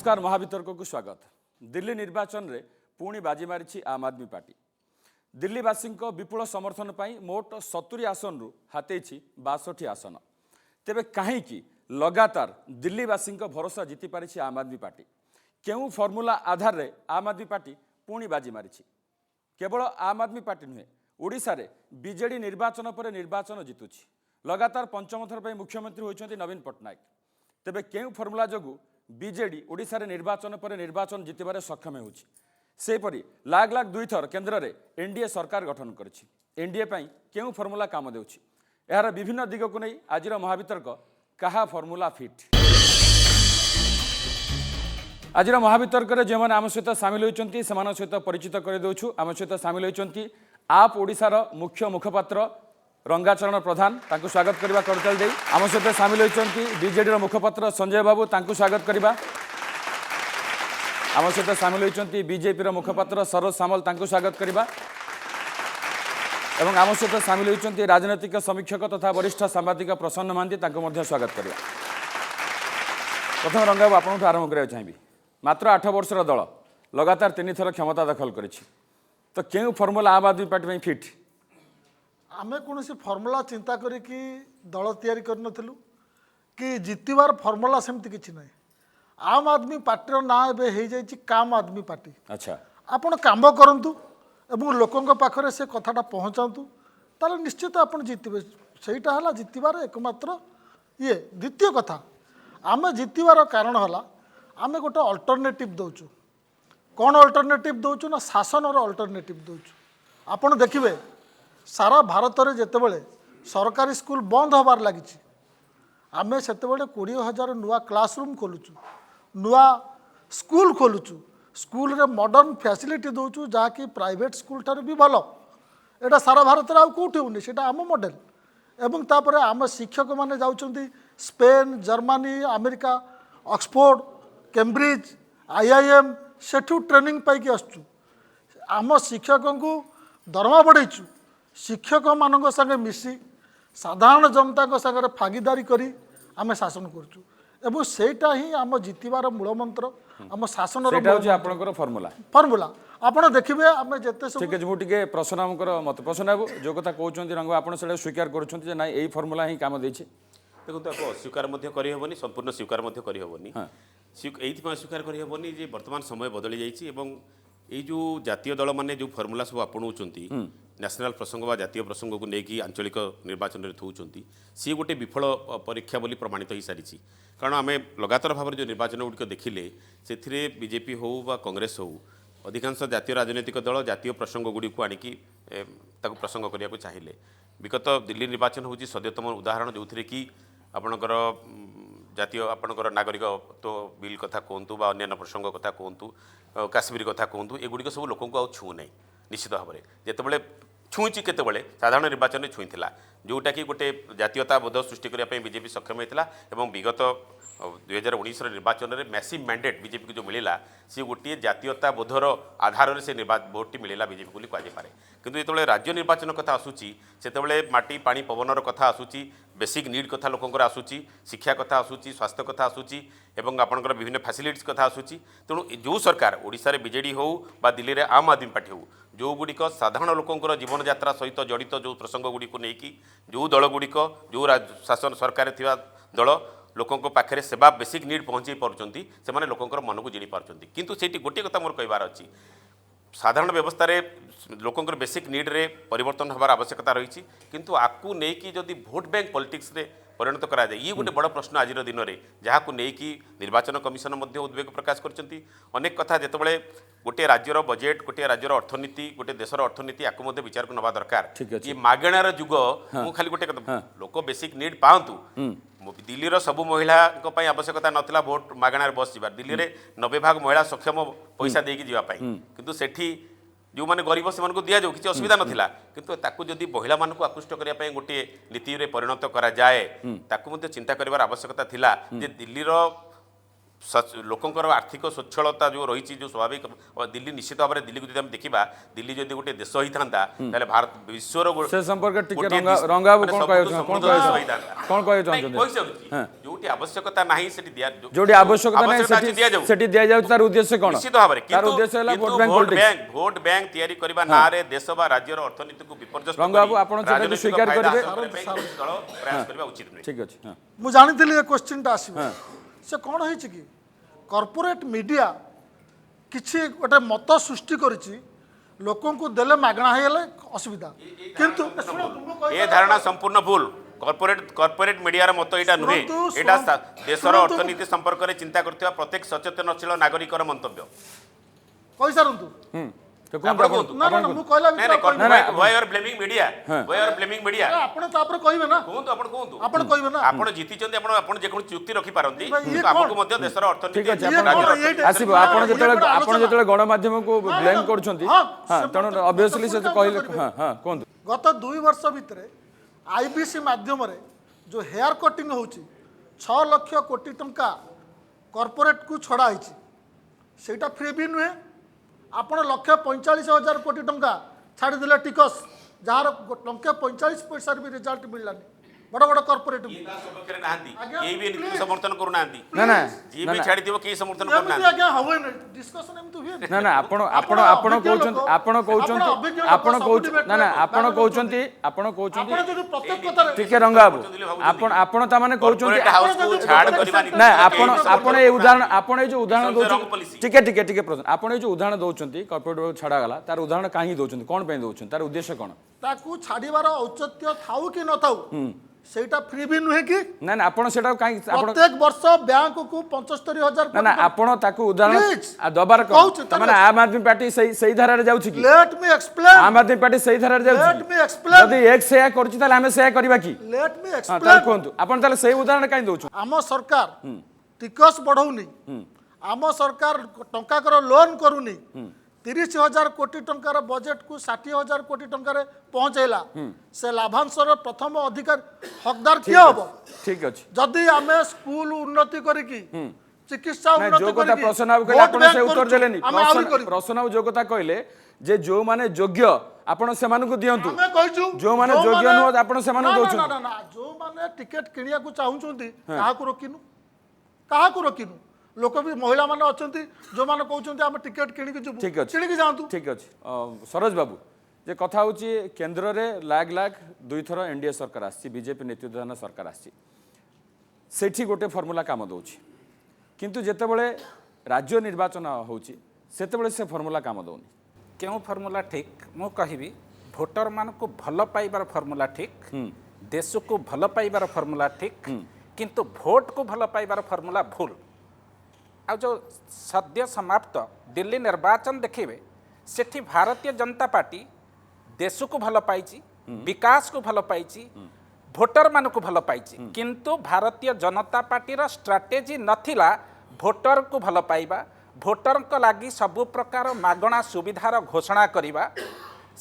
नमस्कार महावितर्क को स्वागत। दिल्ली निर्वाचन में पुणी बाजी मारी आम आदमी पार्टी। दिल्लीवासी विपुल समर्थन पर मोट 70 आसन रु हाथी 62 आसन। तेबे कहीं लगातार दिल्लीवासी भरोसा जीति पारी आम आदमी पार्टी? क्यों फर्मूला आधार रे आम आदमी पार्टी पुणी बाजी मारी? केवल आम आदमी पार्टी नुहे, ओडिशा रे बीजेडी निर्वाचन पर निर्वाचन जितुची। लगातार पंचम थर पर मुख्यमंत्री होइछन्ति नवीन पट्टनायक। तेबे केउ फर्मूला जोगु बीजेडी ओडिशा रे निर्वाचन पर निर्वाचन जितबारे सक्षम होउछि? सेपरि लाग लाग दुई थर केन्द्र रे एनडीए सरकार गठन करिछि। एनडीए पई केउ फर्मूला काम देउछि? एहार विभिन्न दिग को नहीं आज महावितर्क कहा फर्मूला फिट। आज महावितर्क जो मैंने आम सहित सामिल होती सहित परिचित कर देउछु। आम सहित सामिल होती आप ओडिशार मुख्य मुखपात्र रंगाचरण प्रधान, तांको स्वागत करबा करतल देई। आम सहित सामिल होती बीजेडी मुखपात्र संजय बाबू, तांको स्वागत करबा। आम सहित सामिल होती बीजेपी मुखपात्र सरोज सामल, तांको स्वागत करबा। एवं आम सहित सामिल होती राजनैतिक समीक्षक तथा वरिष्ठ सांबादिक प्रसन्न महांती, तांको मध्य स्वागत करबा। प्रथम रंगाबू आपनठु आरंभ करिया चाहिबी। मात्र 8 वर्षर दल लगातार 3 थर क्षमता दखल करिछि, तो केउ फर्मूला आम आदमी पार्टी में फिट? आमे कौन फर्मूला चिंता करिकी दल तैयारी करनथिलु कि जितबार फर्मूला सेमती किछि नै। आम आदमी पार्टी ना एबे हे जाइछि काम आदमी पार्टी। अच्छा, आपण काम करंतु एवं लोकंक पाखरे से कथाटा पहुँचातु, ताले निश्चित आपण जितबे। सेटा हला जितबार एकमात्र ये। द्वितीय कथा, आमे जितबार कारण हला आमे गोटे अल्टरनेटिव दउछु। कौन अल्टरनेटिव दउछु ना शासनर अल्टरनेटिव दउछु। आपण देखिबे सारा भारत में जितेबाला सरकारी स्कूल बंद हबार लगी, आमे सेतेबाला 20,000 नुआ क्लासरूम खोलुचु, नुआ स्कूल खोलुचु। स्कूल रे मॉडर्न फैसिलिटी दउछु जहाँकि प्राइवेट स्कूल ठार भी भल। एटा सारा भारत में आउटी होनी, सेटा आम मॉडल। एवं तापरे आम शिक्षक माने जाउछन्ति Spain, Germany, America, Oxford, Cambridge, IIM सेठू ट्रेनिंग पाइकी आसुचु। आम शिक्षकों को दरमा बढ़ाइचु। शिक्षक मानक संगे मिसी साधारण जनता संगे भागीदारी करी आमे शासन करचु। एवं सेटा ही आम जितबार मूल मंत्र, आम शासन फर्मूला। फर्मूला आपण देखिबे आमे जते सब। ठीक है, मुझे प्रश्न आमकर मत प्रश्न बाबू जो कथा कहते रंग आप स्वीकार कर ना यही फर्मूला ही काम देछि? देखो अस्वीकार करहबनी, संपूर्ण स्वीकार करहबनी। ये स्वीकार करहबनी जे वर्तमान समय बदली जाइए और ये जो जातीय दल माने जो फर्मूला सब आपणाउछन्ति नेशनल प्रसंग व जातीय प्रसंग को लेकिन आंचलिक निर्वाचन में थौछन्ति, सी गोटे विफल परीक्षा बोली प्रमाणित हो सारी। कारण आम लगातार भाव जो निर्वाचन गुड़िक देखिले से बीजेपी हो वा कांग्रेस हो अधिकांश जातीय राजनैतिक दल जातीय प्रसंग गुड़ी को आणिकी प्रसंग करने को चाहिए। विगत दिल्ली निर्वाचन हूँ सद्यतम उदाहरण जो थी कि आपणकर जातीय आपणकर नागरिकत्व बिल कथा कहतु बा अन्य प्रसंग कथा कहतु, काश्मीर कथा कहतु, एगुड़िक सब लोक छू ना निश्चित भाव में। जितेबाला छुईची केतबले साधारण निर्वाचन में छुईला जोटा कि गोटे जातीयता बोध सृष्टि करने बीजेपी सक्षम होता। विगत 2019 निर्वाचन में मैसिव मैंडेट बीजेपी को जो मिला सी गोटे जातीयता बोधर आधार से भोट मिला बीजेपी बोली कहुपे। किंतु जो राज्य निर्वाचन कथा आसूची से माटी पानी पवनर कथा आसूची, बेसिक नीड कथा लोकंर आसूची, शिक्षा कथा आसूची, स्वास्थ्य कथा आसूची एवं आपंकर विभिन्न फैसिलिटीज कथा आसूची। तेणु जो सरकार ओडिशा रे बीजेडी हो बा दिल्ली रे आम आदमी पार्टी हो जो गुड़िक साधारण लोकंर जीवन यात्रा सहित जड़ित जो प्रसंग गुड़ी को लेकिन जो दल गुड़िक जो शासन सरकार थिबा दल लोकों पाखे सेवा बेसिक नीड पहुँचे पार्टी से लोकंर मन को जिणी पार्टी। किंतु सेठी गोटे कथा मोर कहबार अच्छी, साधारण व्यवस्था रे लोकंर बेसिक नीड रे परिवर्तन हबार आवश्यकता रही। किंतु आपको लेकिन जदि भोट बैंक पॉलिटिक्स रे परिणत करा जाए ये गोटे बड़ प्रश्न आज दिन में जहाँ को लेकिन निर्वाचन कमिशन उद्वेग प्रकाश करछंती। अनेक कथा जितेबाला गोटे राज्यर बजेट, गोटे राज्यर अर्थनीति, गोटे देशर अर्थनीति आपको विचार को नवा दरकार। ये मागणार जुग मु खाली गोटे लोक बेसिक नीड पातु। दिल्ली रो सबु महिला आवश्यकता नथिला भोट मागणार बस जीवार। दिल्ली रे 90% महिला सक्षम पैसा देकी जीवाई, किंतु सेठी जो मैंने गरीब से दि जाऊ किसी असुविधा नाला। किंतु ताकू जदि महिला मानक आकृष्ट करने गोटे नीति रे परिणत करा जाए ताकू चिंता करार आवश्यकता थिला। जे दिल्ली रो लोकंर आर्थिक स्वच्छलता जो रही जो स्वाभाविक दिल्ली निश्चित भाव में दिल्ली को जब देखा दिल्ली जब गोटे देश होता भारत विश्वर जो जोटी आवश्यकता नाही सेठी दिया जोटी आवश्यकता नाही ଅଛି ଦିଆଯାଉ। सेठी दिया जाउ तार उद्देश्य कोन निश्चित भाବରେ तार उद्देश्य होला vote bank politics vote bank तैयारी करबा नारे देश बा राज्यर अर्थनीति को विपर्यस्त रंग बाबू, आपण सेटाକୁ स्वीकार କରିବେ? प्रयास करबा उचित नहीं। ठीक अछि हां ମୁଁ ଜାଣିଥିଲି ଏ କ୍ୱେଶ୍ଚିନ୍ଟା ଆସିବ ସେ କ'ଣ ହେଇଛି କି କର୍ପୋରେଟ୍ ମିଡ଼ିଆ କିଛି ଗୋଟେ ମତ ସୃଷ୍ଟି କରିଛି ଲୋକଙ୍କୁ ଦେଲେ ମାଗଣା ହେଇଗଲେ ଅସୁବିଧା କିନ୍ତୁ ଶୁଣନ୍ତୁ, ମୁଁ କହିବା ये धारणा संपूर्ण भूल कॉर्पोरेट मीडिया मत एटा नुहे शुणन्तु, एटा शुणन्तु, देशर शुणन्तु। अर्थनीति संपर्क में चिंता करथिबा प्रत्येक सचेतनशील नागरिकर मंतव्य କହିସାରନ୍ତୁ तो कोन ଆପଣ କୁହନ୍ତୁ। ନା ନା ନା, ମୁଁ କହିଲା नहीं ଭିତରେ नहीं କହିବି। Why are blaming media why are blaming media ଆପଣ ତାପରେ କହିବେ ନା କୁହନ୍ତୁ ଆପଣ କୁହନ୍ତୁ ଆପଣ କହିବେ ନା ଆପଣ ଜିତିଛନ୍ତି ଆପଣ ଯେ କୋन ଚୁକ୍ତି ରଖି ପାରନ୍ତି ଭାଇ, ଇଏ କିନ୍ତୁ ଆମକୁ କଣ? ମଧ୍ୟ ଦେଶର ଅर्थନୀତି ठीक अछि ଇଏ आपण କଣ? ଇଏ आसीबो ନା, आपण ଇଏ जेतेले ଗୋଟେ आपण ଆଲୋଚନା। जेतेले गणमाध्यम को ନା, ब्लेम ନା, करछंती ହଁ, हां ସେ तेणु ମତେ- ऑब्वियसली से ମତେ कहले କରିବେ। हां हां कोन ଗତ 2 ବର୍ଷ ଭିତରେ ଆଇବିସି ମାଧ୍ୟମରେ ଯେଉଁ ହେୟାର କଟିଂ ହେଉଛି 6 ଲକ୍ଷ କୋଟି ଟଙ୍କା କର୍ପୋରେଟ୍କୁ ଛଡ଼ା ହେଇଛି ସେଇଟା ଫ୍ରି ବି ନୁହେଁ ଆପଣ 1,45,000 କୋଟି ଟଙ୍କା ଛାଡ଼ିଦେଲେ ଟିକସ ଯାହାର 1,45 ବି ରେଜଲ୍ଟ ମିଳିଲାନି ବଡ଼ ବଡ଼ କର୍ପୋରେଟ୍ ସପକ୍ଷରେ ନାହାନ୍ତି ଆଜ୍ଞା, କେହି ବି ଏମିତି please। ସମର୍ଥନ କରୁନାହାନ୍ତି ନା ନା ଯିଏ ନା ବି ନା ଛାଡ଼ିଥିବ କେହି ସମର୍ଥନ ଏମିତି କରୁନାହାନ୍ତି ଆଜ୍ଞା ହୁଏନି ଡିସ୍କସନ୍ ଏମିତି ହୁଏ ନା ନା ଆପଣ ଆପଣ ଆପଣ ଅଭିଜ୍ଞ କହୁଛନ୍ତି ଲୋକ, ଆପଣ କହୁଛନ୍ତି ଅଭିଜ୍ଞ ଲୋକ, ଆପଣ ସବୁ କହୁଛନ୍ତି debate ନା ନା ରେ ଆପଣ ବାହାରେ କହୁଛନ୍ତି ଆପଣ କହୁଛନ୍ତି ଆପଣ ଯଦି ପ୍ରତ୍ୟେକ କଥାରେ ଟିକେ ରଙ୍ଗ ବାବୁ ଆପଣ ଆପଣ ତା ମାନେ କହୁଛନ୍ତି କର୍ପୋରେଟ ହାଉସ କୁ ଛାଡ଼ କରିବା ନା ଆପଣ ଆପଣ ଏ ଉଦାହରଣ ଆପଣ ଏ ଯୋଉ ଉଦାହରଣ It's also wrong ଦଉଛନ୍ତି policy. ଟିକେ ଟିକେ ଟିକେ ପ୍ରଶ୍ନ ଆପଣ ଏ ଯୋଉ ଉଦାହରଣ ଦଉଛନ୍ତି କର୍ପୋରେଟ ଛାଡା ଗଲା ତାର ଉଦାହରଣ କାହିଁକି ଦଉଛନ୍ତି କଣ ପାଇଁ ଦଉଛନ୍ତି ତାର ଉଦ୍ଦେଶ୍ୟ କଣ ତାକୁ ଛାଡ଼ିବାର ଔଚିତ୍ୟ ଥାଉ କି ନଥାଉ ସେଇଟା ଫ୍ରି ବି ନୁହେଁ କି ନା ନା ଆପଣ ସେଟା କାହିଁକି ଆପଣ ପ୍ରତ୍ୟେକ ବର୍ଷ ବ୍ୟାଙ୍କକୁ 75,000 ନା ନା ଆପଣ ତାକୁ ଉଦାହରଣ Please, ଦବାର କହୁଛି, କଣ ମାନେ ଆମ୍ ଆଦମୀ ପାର୍ଟି ସେଇ ଧାରାରେ ଯାଉଛି କି ଲେଟ୍ ମି ଏକ୍ସପ୍ଲେନ୍ ଆମ୍ ଆଦମୀ ପାର୍ଟି ସେଇ ଧାରାରେ Let ଯାଉଛି me explain. ଯଦି ଏକ ସେୟା କରୁଛି ତାହେଲେ ଆମେ ସେୟା କରିବା କି ଲେଟ୍ ମି ହଁ ତାହେଲେ ଏକ୍ସପ୍ଲେନ୍ କୁହନ୍ତୁ ଆପଣ ତାହେଲେ ସେଇ ଉଦାହରଣ କାହିଁ ଦଉଛନ୍ତି ଆମ ସରକାର ଟିକସ ବଢ଼ଉନି ଆମ ସରକାର ଟଙ୍କାକର ଲୋନ୍ କରୁନି 30,000 କୋଟି ଟଙ୍କାର ବଜେଟକୁ 60,000 କୋଟି ଟଙ୍କାରେ ପହଞ୍ଚେଇଲା ସେ ଲାଭାଂଶର ପ୍ରଥମ ଅଧିକାର ହକଦାର କିଏ ହବ ଠିକ ଅଛି ଯଦି ଆମେ ସ୍କୁଲ ଉନ୍ନତି କରିକି ଚିକିତ୍ସା ନା ଉନ୍ନତି ଯୋଉ କଥା କରିକି ପ୍ରଶ୍ନ ବାବୁ କହିଲେ vote ଆପଣ bank ସେ ଉତ୍ତର କରୁଛୁ, ଦେଲେନି ଆମେ ଆହୁରି କରିବୁ ପ୍ରଶ୍ନ ବାବୁ ଯୋଉ କଥା କହିଲେ ଯେ ଯୋଉମାନେ ଯୋଗ୍ୟ ଆପଣ ସେମାନଙ୍କୁ ଦିଅନ୍ତୁ ଆମେ କହିଛୁ ଯୋଉମାନେ ଯୋଗ୍ୟ ନୁହଁ ଆପଣ ସେମାନଙ୍କୁ ଦଉଛନ୍ତି ନା ନା ନା ଯୋଉମାନେ ଟିକେଟ୍ କିଣିବାକୁ ଚାହୁଁଛନ୍ତି କାହାକୁ ରୋକିନୁ କାହାକୁ ରୋକିନୁ ଲୋକ ବି ମହିଳାମାନେ ଅଛନ୍ତି ଯୋଉମାନେ କହୁଛନ୍ତି ଆମେ ଟିକେଟ୍ କିଣିକି ଯିବୁ ଠିକ ଅଛି କିଣିକି ଯାଆନ୍ତୁ ଠିକ ଅଛି ସରୋଜ ବାବୁ ଯେ କଥା ହେଉଛି କେନ୍ଦ୍ରରେ ଲାଗ ଲାଗ 2 ଥର ଏନଡିଏ ସରକାର ଆସିଛି ବିଜେପି ନେତୃତ୍ୱାଧୀନ ସରକାର ଆସିଛି ସେଠି ଗୋଟେ ଫର୍ମୁଲା କାମ ଦେଉଛି କିନ୍ତୁ ଯେତେବେଳେ ରାଜ୍ୟ ନିର୍ବାଚନ ହେଉଛି ସେତେବେଳେ ସେ ଫର୍ମୁଲା କାମ ଦେଉନି କେଉଁ ଫର୍ମୁଲା ଠିକ୍ ମୁଁ କହିବି ଭୋଟରମାନଙ୍କୁ ଭଲ ପାଇବାର ଫର୍ମୁଲା ଠିକ୍ ଦେଶକୁ ଭଲ ପାଇବାର ଫର୍ମୁଲା ଠିକ୍ କିନ୍ତୁ ଭୋଟକୁ ଭଲ ପାଇବାର ଫର୍ମୁଲା ଭୁଲ ଆଉ ଯେଉଁ ସଦ୍ୟ ସମାପ୍ତ ଦିଲ୍ଲୀ ନିର୍ବାଚନ ଦେଖିବେ ସେଠି ଭାରତୀୟ ଜନତା ପାର୍ଟି ଦେଶକୁ ଭଲ ପାଇଛି ବିକାଶକୁ ଭଲ ପାଇଛି ଭୋଟରମାନଙ୍କୁ ଭଲ ପାଇଛି କିନ୍ତୁ ଭାରତୀୟ ଜନତା ପାର୍ଟିର ଷ୍ଟ୍ରାଟେଜି ନଥିଲା ଭୋଟରକୁ ଭଲ ପାଇବା ଭୋଟରଙ୍କ ଲାଗି ସବୁ ପ୍ରକାର ମାଗଣା ସୁବିଧାର ଘୋଷଣା କରିବା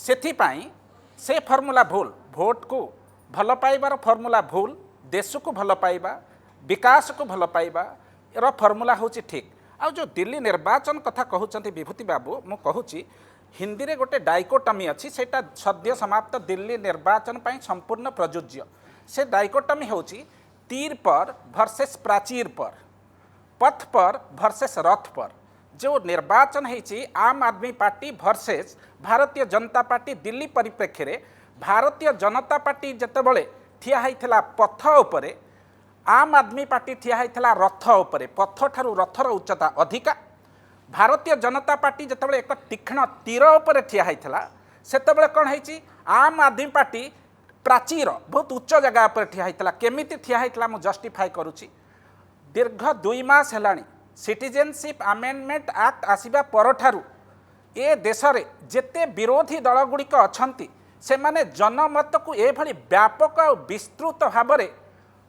ସେଥିପାଇଁ ସେ ଫର୍ମୁଲା ଭୁଲ ଭୋଟକୁ ଭଲ ପାଇବାର ଫର୍ମୁଲା ଭୁଲ ଦେଶକୁ ଭଲ ପାଇବା ବିକାଶକୁ ଭଲ ପାଇବା ର ଫର୍ମୁଲା ହେଉଛି ଠିକ୍ ଆଉ ଯେଉଁ ଦିଲ୍ଲୀ ନିର୍ବାଚନ କଥା କହୁଛନ୍ତି ବିଭୂତି ବାବୁ ମୁଁ କହୁଛି ହିନ୍ଦୀରେ ଗୋଟେ ଡାଇକୋଟମି ଅଛି ସେଇଟା ସଦ୍ୟ ସମାପ୍ତ ଦିଲ୍ଲୀ ନିର୍ବାଚନ ପାଇଁ ସମ୍ପୂର୍ଣ୍ଣ ପ୍ରଯୁଜ୍ୟ ସେ ଡାଇକୋଟମି ହେଉଛି ତୀର पर ଭର୍ସେସ୍ ପ୍ରାଚୀର पर पथ पर भर्सेस रथ पर जो निर्वाचन होती आम आदमी party versus Bharatiya Janata party Delhi परिप्रेक्षी रे भारतीय जनता पार्टी जितेबले ठिया होइथिला पथ उपरे आम आदमी पार्टी ठिया होइथिला रथ उपरे पथ ठारू रथर उच्चता अधिका भारतीय जनता पार्टी जितेबले एक तीक्ष्ण तीर उपरे ठिया होइथिला सेतेबले कोन होइची आम आदमी पार्टी प्राचीर बहुत उच्च जगह पर ठिया होइथिला केमिति ठिया होइथिला मु जस्टिफाई करूची दीर्घ 2 मास हेलाणी सिटीजनशिप आमेंडमेंट एक्ट आसिबा परठारु ए देश रे जेते विरोधी दल गुड़िक अछंती से माने जनमत को एभली व्यापक और विस्तृत भाव में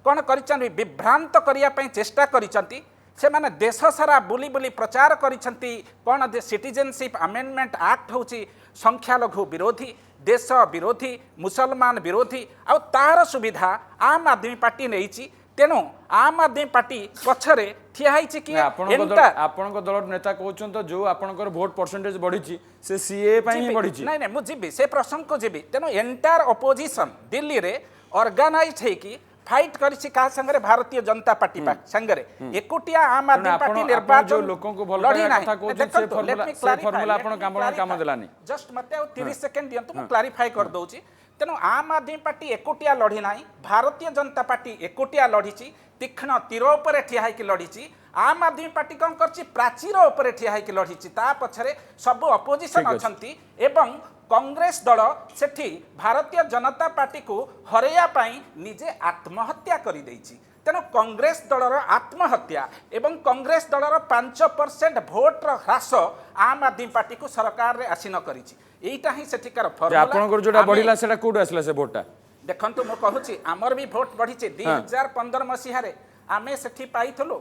कौन कर विभ्रांत करने चेष्टा करिसंती से माने देश सारा बुली बुली प्रचार करिसंती कौन सिटीजनशिप आमेंडमेंट एक्ट होची संख्यालघु विरोधी देश विरोधी मुसलमान विरोधी आ तार सुविधा आम आदमी पार्टी नहीं तेणु आम आदमी पार्टी पछरे ठिया होइछि कि आपनक दल नेता कहउछन तो जो आपनकर वोट परसेंटेज बढ़िछि से सीए पई ही बढ़िछि नहीं नहीं मु जीबी से प्रसंग को जीबी तेणु एंटायर अपोजिशन दिल्ली रे ऑर्गेनाइज्ड है कि फाइट करिछि का संगे भारतीय जनता पार्टी संगे एकोटिया आम आदमी ଆପଣ- पार्टी ଆପଣ निर्वाचन ଯୋଉ ଲୋକଙ୍କୁ ଭଲ ଲଢି ପାଇବା ନାହିଁ। କଥା କହୁଛନ୍ତି, ଦେଖନ୍ତୁ, ସେ formula- let me ସେ clarify, formula let ଆପଣ me କାମ clarify. ଦେଲାନି। जस्ट मते 30 सेकेंड दियंतु मु क्लारिफाई कर दउछि। तेणु आम आदमी पार्टी एकोटिया लढ़ी ना, भारतीय जनता पार्टी एकोटिया लढ़ी, तीक्ष्ण तीर उपरे ठिया होकर लढ़ी। आम आदमी पार्टी कौन कर प्राचीर उपरे ठिया होकर लढ़ी, ता पछरे सब अपोजिशन ठीक अछि। अछंती एवं कांग्रेस दल सेठी भारतीय जनता पार्टी को हरैया पाई निजे आत्महत्या करि दैछि। तेणु कांग्रेस दलर आत्महत्या एवं कांग्रेस दलर 5% भोटर ह्रास आम आदमी पार्टी को सरकार रे आसीन करिछि। एइटा ही सेठिकार फॉर्मूला। ଆପଣଙ୍କର ଯୋଉଟା ବଢିଲା ସେଟା କୋଉଠୁ ଆସିଲା ସେ ଭୋଟଟା? देखंतु मु कहूछि आमर भी भोट बढ़ीचे 2015 मसीहा रे आमे सेठी पाइथलो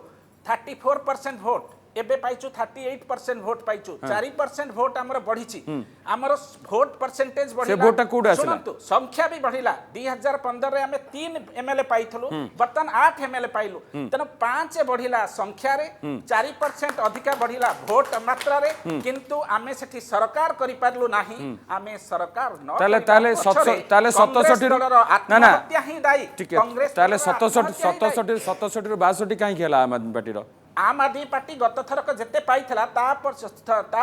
34% भोट, एबे पाइछु 38% भोट पाइछु। 4% भोट हमर बढ़ीची। हमर भोट परसेंटेज बढ़िला। भोटटा कोड आसिला? सुनंतु संख्या भी बढ़िला। 2015 रे हमें 3 एमएलए पाइथलो, बर्तन 8 एमएलए पाइलु। तनो 5 बढ़िला संख्या रे, 4% अधिका बढ़िला भोट मात्रा रे, किंतु आमे सेठी सरकार करि पारलु नाही। आमे सरकार न ताले 67 ना ना आत्महत्या ही दायी। ठीक है, ताले 67 ରୁ 62 काहे होला आम आदमी पार्टी रो? आम आदमी पार्टी गत थरक जेते पाइथिला ता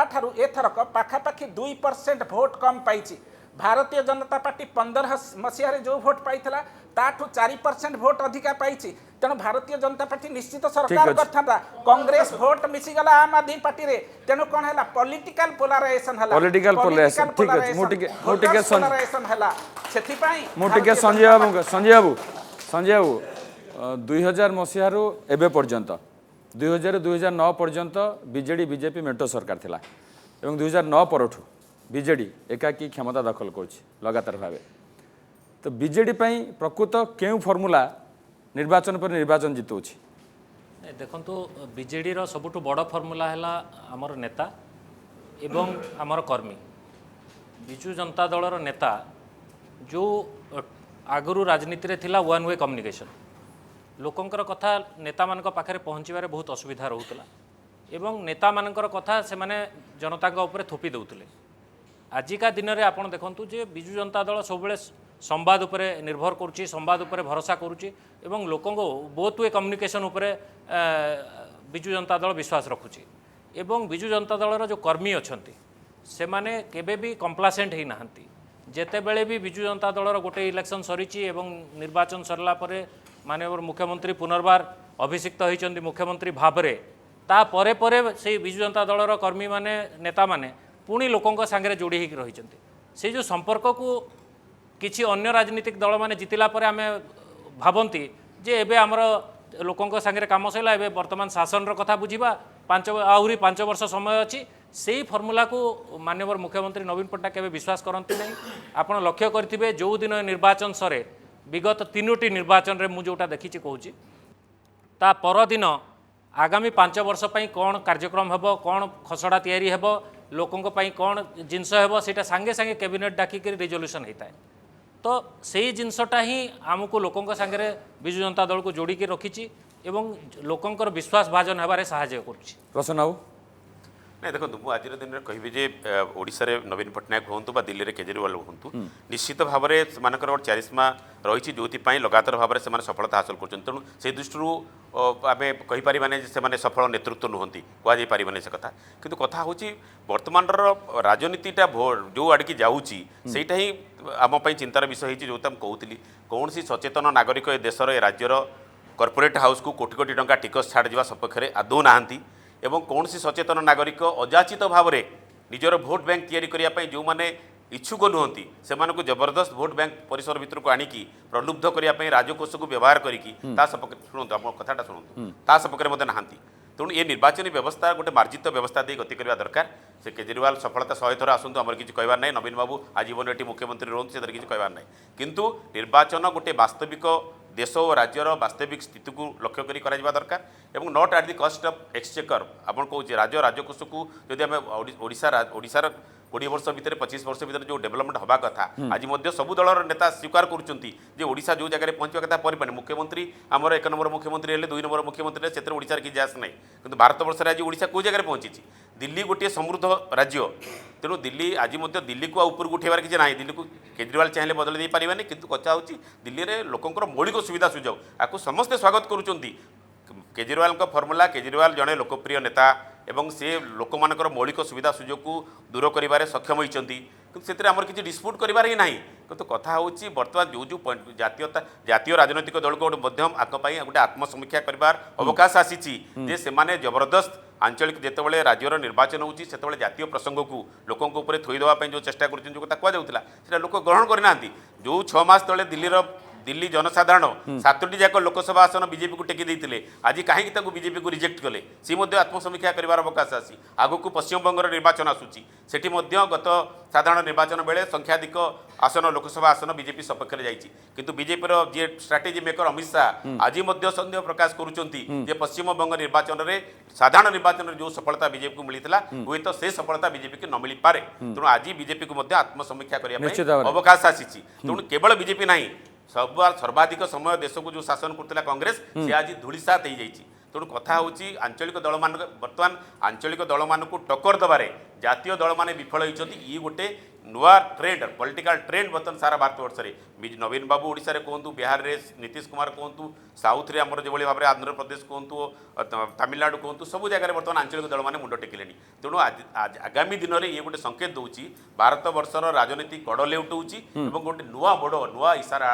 ठारू ए थरक पाखापाखि 2% भोट कम पाइछि। भारतीय जनता पार्टी 15 मसीह रे जो भोट पाइथिला ताठू 4% भोट अधिका पाइछि। तेणु भारतीय जनता पार्टी निश्चित सरकार करथांता। कांग्रेस भोट मिसी गला आम आदमी पार्टी रे। तेणु कोन हला पॉलिटिकल पोलराइजेशन हला। Political polarization, ठीक अछि। मु टिके पोलराइजेशन हला। सेथि पई मु टिके संजय बाबू 2000 मसीहारू एबे पर्यंत 2009 पर्यंत बीजेडी बीजेपी मेंटो सरकार थिला एवं 2009 परठू बीजेडी एकाकी क्षमता दखल करछि लगातार भावे। तो बीजेडी पई प्रकृत केउ फॉर्मूला निर्वाचन पर निर्वाचन जितौछि? देखंतु बीजेडी रो सबुठु बड़ फॉर्मूला हैला हमर नेता एवं हमर कर्मी। बिजू जनता दलर नेता जो आगुरु राजनीति रे थिला वन वे कम्युनिकेशन, लोकंकर कथा नेता मानक पाखरे पहुँचबारे बहुत असुविधा रोला एवं नेता मानकर कथा से माने जनता उपरे थोपी दउतले। आजिका दिन में आपड़ देखु जे बिजू जनता दल सब संवाद उपरे निर्भर करुच्ची, संवाद उपरे भरोसा करुच्ची एवं लोकों बोथ वे कम्युनिकेशन उपरे बिजू जनता दल विश्वास रखुची। एवं बिजू जनता दलर जो कर्मी अछंती से माने केबे भी कम्प्लासेंट ही नाहंती। जेतेबेले भी बिजू जनता दलर गोटे इलेक्शन सरीची एवं निर्वाचन सरला परे माननीय मुख्यमंत्री पुनर्बार अभिषिक्त होइचंदी मुख्यमंत्री भाबरे, ता परे परे से बिजू जनता दलर कर्मी माने नेता माने पुणी लोकों सांगे जोड़ी होकर रही से जो संपर्क को किसी अन्य राजनीतिक दल मैंने जितिला परे आमे भावती जे एबे आमर लोकों सांगे काम सैला एबे वर्तमान शासन कथा बुझा आहरी 5 वर्ष समय अच्छी से फर्मूला को माननीय मुख्यमंत्री नवीन पट्टनायक केबे विश्वास करती नहीं। आपड़ लक्ष्य करेंगे जो दिन निर्वाचन सरे विगत 3टी निर्वाचन रे मु जोटा देखी कहूँ ता परदिन आगामी 5 वर्ष पई कौन कार्यक्रम हेबो, कौन खसड़ा तैयारी हेबो, लोकों पाई कौन जिनस हेबो सेटा सांगे सांगे कैबिनेट डाकिक रिजोल्यूशन होता है। तो सही जिनसटा ही आमको लोकों सांगे बिजू जनता दल को जोड़िकी रखी एवं लोकों विश्वास भाजन होबारे सहायता करुच्ची। प्रसन्न बाबू नहीं देखो मुझे आज दिन में कहि जे ओडिशा रे नवीन पट्टनायक हूँ बा दिल्ली रे केजरीवाल हूँ निश्चित भाव में से चारिस्मा रही जो लगातार भाव में सफलता हासिल कर तेणु से दृष्टि आम कहीपर से सफल नेतृत्व नुहति कहुपर से कथा किंतु कथा हूँ बर्तमान राजनीतिटा जो आड़की जाऊँगी सेटा ही आमपाई चिंतार विषय जो कहूली कौन सी सचेतन नागरिक ए देशर ए राज्यर कॉर्पोरेट हाउस को कोटी कोटी टंका टिकस छाड़ जा सपक्ष में आदौ नहांती एवं कौन सी सचेतन नागरिक अजाचित भाव में निजर भोट बैंक तैयारी करने जो मैंने इच्छुक नुहति से जबरदस्त भोट बैंक परिसर भितर को आनिकी प्रलुब्ध करने राजकोष को व्यवहार करके शुणु आप कथाटा शुणु ता सपक्ष में नहांती तेणु ये निर्वाचन व्यवस्था गोटे मार्जित व्यवस्था दे गति करने दरकार से केजरीवाल सफलता 100 थर आसतु आमर किसी कहबार ना नवीन बाबू आजीवन ये मुख्यमंत्री रोहतु से किसी कहबार ना किंतु निर्वाचन गोटे वास्तविक देश और राज्यर वास्तविक स्थिति को लक्ष्य करी करा दरकार एवं नॉट एट दि कस्ट ऑफ एक्सचेकर आप कहूँ राज्य राजकोष को जदि आम ओडिशार 20 वर्ष भितर 25 वर्ष भितर जो डेवलपमेंट हवा कथा आज मध्य सबु दलर नेता स्वीकार करुँच ओडिशा जो जगह पहुँचा कथा परिपाने मुख्यमंत्री आमर 1 नंबर मुख्यमंत्री हेले 2 नंबर मुख्यमंत्री से ओडिशा की जास नहीं किंतु भारत वर्ष आज ओडिशा को जगह पहुँची दिल्ली गोटे समृद्ध राज्य तेणु दिल्ली आज दिल्ली को ऊपर उठेबार किसी ना दिल्ली को केजरीवाल चाहिए बदल दे पारे किंतु कथा होची दिल्ली में लोकंर मौलिक सुविधा सुजोग आपको समस्ते स्वागत करुँच केजरीवाल फर्मुला केजरीवाल जड़े लोकप्रिय नेता एवं से लोक मानकर मौलिक सुविधा सुजोग को दूर कर सक्षम होती किंतु आमर किसी डिस्प्यूट करार ही ना किंतु कथा होची बर्तमान जो जो जातीय राजनैतिक दल को गोटे आत्मसमीक्षा करार अवकाश आसी जबरदस्त आंचलिक जितेबाला राज्यर निर्वाचन होती जातीय प्रसंग को लोकों ऊपर थोईदेवाई जो चेष्टा करा लोक ग्रहण करना जो 6 मास तले दिल्ली जनसाधारण 7टी जाक लोकसभा आसन बीजेपी को टेकी देते आज कहीं बीजेपी को रिजेक्ट कले सी आत्मसमीक्षा करार अवकाश आसी आगक पश्चिमबंगर निर्वाचन आसूची सेठी गत साधारण निर्वाचन बेले संख्याधिक आसन लोकसभा आसन बीजेपी सपक्ष किंतु बीजेपी जी स्ट्राटेजी मेकर अमित शाह आज सन्देह प्रकाश करुँच पश्चिमबंग निर्वाचन में साधारण निर्वाचन में जो सफलता बीजेपी को मिलता हुए तो से सफलता बीजेपी की न मिल पारे तेणु आज बीजेपी को आत्मसमीक्षा करने अवकाश आसी तेणु केवल बीजेपी ना सर्वाधिक समय देश को जो शासन करता कांग्रेस सी आज धूलिसात हो जाइए तेणु कथा होची आंचलिक दल मान बर्तमान आंचलिक दल मान को टक्कर दबारे जातीय दल माने विफल होती ये गोटे नुआ ट्रेंड पॉलिटिकल ट्रेंड बर्तमान सारा भारतवर्ष में नवीन बाबू ओडिशा कहतु बिहार रे नीतीश कुमार कहतु साउथ रे आमर जो भाव में आंध्र प्रदेश कहतु तमिलनाडु कहतु सब जगह बर्तमान आंचलिक दल माने मुंड टेकिले तेणु आगामी दिन में ये गोटे संकेत दूची भारत वर्षर राजनीति कड़ लेउटौची और गोटे नुआ बड़ नुआ इशारा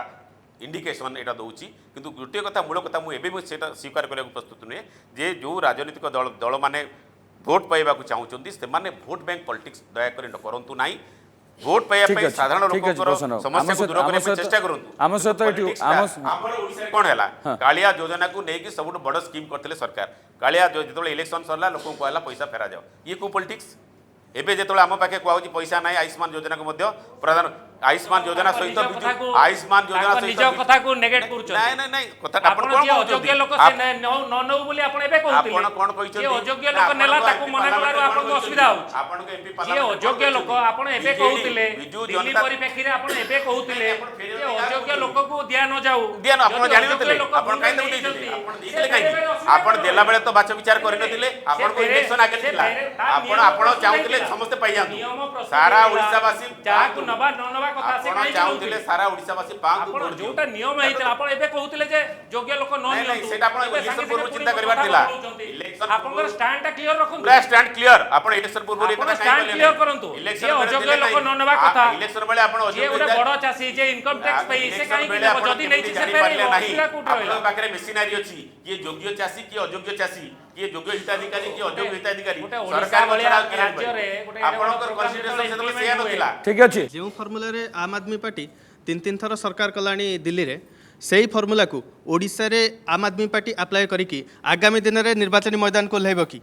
इंडिकेशन यहाँ दूसरी किंतु गोटे कथा मूल कथा मुझे स्वीकार करने को प्रस्तुत नुहे जे जो राजनीतिक दल मैंने भोट पाइबा चाहूँगी से भोट बैंक पॉलिटिक्स दयाकोरी करूँ ना भोट पाइबा साधारण लोक समस्या को दूर करने चेष्टा करूँ कौन है कालिया योजना को लेकिन सब बड़ स्कीम करते सरकार कालिया जो इलेक्शन सरला लोक कहला पैसा फेरा जाओ ये को पॉलिटिक्स एबे जो आम पाखे कहूँ पैसा ना आयुष्मान योजना को प्रधान आयुष्मान योजना सहित आयुष्मान योजना निज कथा को नेगेट करूछ नहीं नहीं नहीं कथा आपण जे अयोग्य लोक से न नौ बोली आपण एबे कहउतिले आपण कोन कहिछन जे अयोग्य लोक नेला ताको मना करारो आपण को असुविधा हो आपण के एमपी जे अयोग्य लोक आपण एबे कहउतिले दिल्ली परिप्रेक्षी रे आपण एबे कहउतिले जे अयोग्य लोक को दिया न जाऊ दिया न आपण जानि नथिले आपण काई देउतिले आपण दिले काई आपण देला बेले तो बाच विचार करि नथिले आपण को इलेक्शन आगे थिला आपण चाहुतिले समस्त पाइ जाऊ सारा ओडिसा वासी जाकू नबा न नबा कथा से काई चाहुतिले सारा ओडिसावासी पांग आपण जोटा नियम हेइतला आपण एबे कहउतिले जे योग्य लोक न नहीं नहीं सेटा आपण इलेक्शन पूर्व चिंता करबार थिला इलेक्शन आपण स्टैंड टा क्लियर रखु पूरा स्टैंड क्लियर आपण इलेक्शन पूर्व रे कथा स्टैंड क्लियर करंतु इलेक्शन योग्य लोक न नबा कथा इलेक्शन बेले आपण जे ओडे बड़ चासी जे इनकम टैक्स पे से काई जदी नै से फेरे असुविधा कोठ रहला आपण पाखरे मशीनरी अछि कि योग्य चासी कि अयोग्य चासी कि योग्य हिताधिकारी कि अयोग्य हिताधिकारी सरकार वाला राज्य रे गोटे आपनकर कन्सिडरेशन सेतले सेया नथिला ठीक अछि जो फर्मुला रे आम आदमी पार्टी 3 थर सरकार कलानी दिल्ली रे सेही फर्मुला को ओडिशा रे आम आदमी पार्टी अप्लाई करिकी आगामी दिन रे निर्वाचन मैदान को लेबो की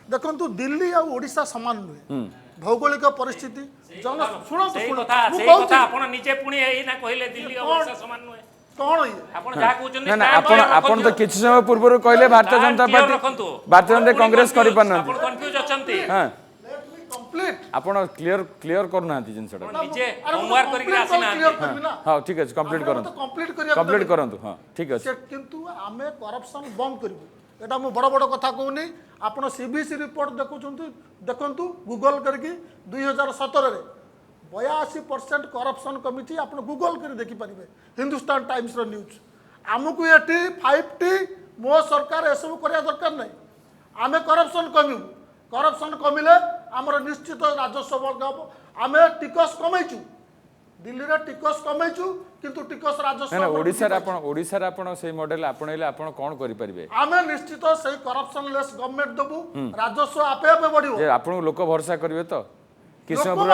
देखंतु दिल्ली और ओडिशा समान नुहे भौगोलिक परिस्थिति जन शुणु सेही कथा आपण निजे पुणी एई ना कहिले दिल्ली और ओडिशा समान नुहे कौन ये आपण जा कहउछन ना आपण आपण तो किछ समय पूर्व कहले भारतीय जनता पार्टी भारतीय जनता कांग्रेस करि पारना आपण कंफ्यूज अछंती हां कंप्लीट आपण क्लियर करना जिनसटा निजे होमवर्क करके आसी ना हां ठीक अछि कंप्लीट करंतु कंप्लीट करिया कंप्लीट करंतु हां ठीक अछि किंतु आमे करप्शन बंद करिवु एटा मु बड़ बड़ कथा कहूनी आपण सीबीसी रिपोर्ट देखुछंतु देखंतु गूगल करके 2017 रे 82% करप्शन कमिटी आप गूगल कर देखिपारे हिंदुस्तान टाइम्स न्यूज आमको ये 5T मो सरकार एसबू करने दरकार नहीं आम करप्शन कमु करप्शन कमिले आमर निश्चित राजस्व वर्ग हम आम टिकस कमैचु दिल्ली रे टिकस कमैचु किंतु टिकस राजस्व ओडिसा आपण से मॉडल आपणैले आपण कोन करि परिबे आम निश्चित से करप्शन लेस गवर्नमेंट दबु राजस्व आपे आपे बढ़िबो जे आपण लोक भरोसा करिवे तो किसमपुर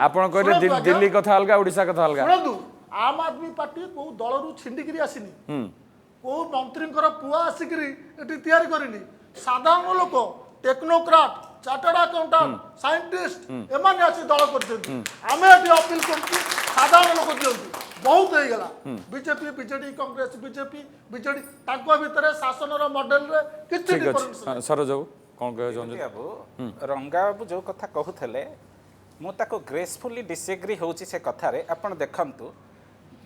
आपण कहले दिल्ली कथा अलगा ओडिसा कथा अलगा शुणु आम आदमी पार्टी को दल रु छिंडिकी आसीनी को मंत्री पुआ आसिक तैयारी करनी साधारण लोक टेक्नोक्राट चार्टर्ड अकाउंटेंट साइंटिस्ट एमाने आसी दल कर अपील कर साधारण लोक दिंतु बहुत हो गला BJP BJD Congress BJP BJD भितर शासन मॉडल रे किछि डिफरेंस सरोज कौन कह बाबू रंगा बाबू जो कथा कहूले ମୁଁ ତାକୁ ଗ୍ରେସଫୁଲି डिसएग्री होउची से कथारे आपण देखंतु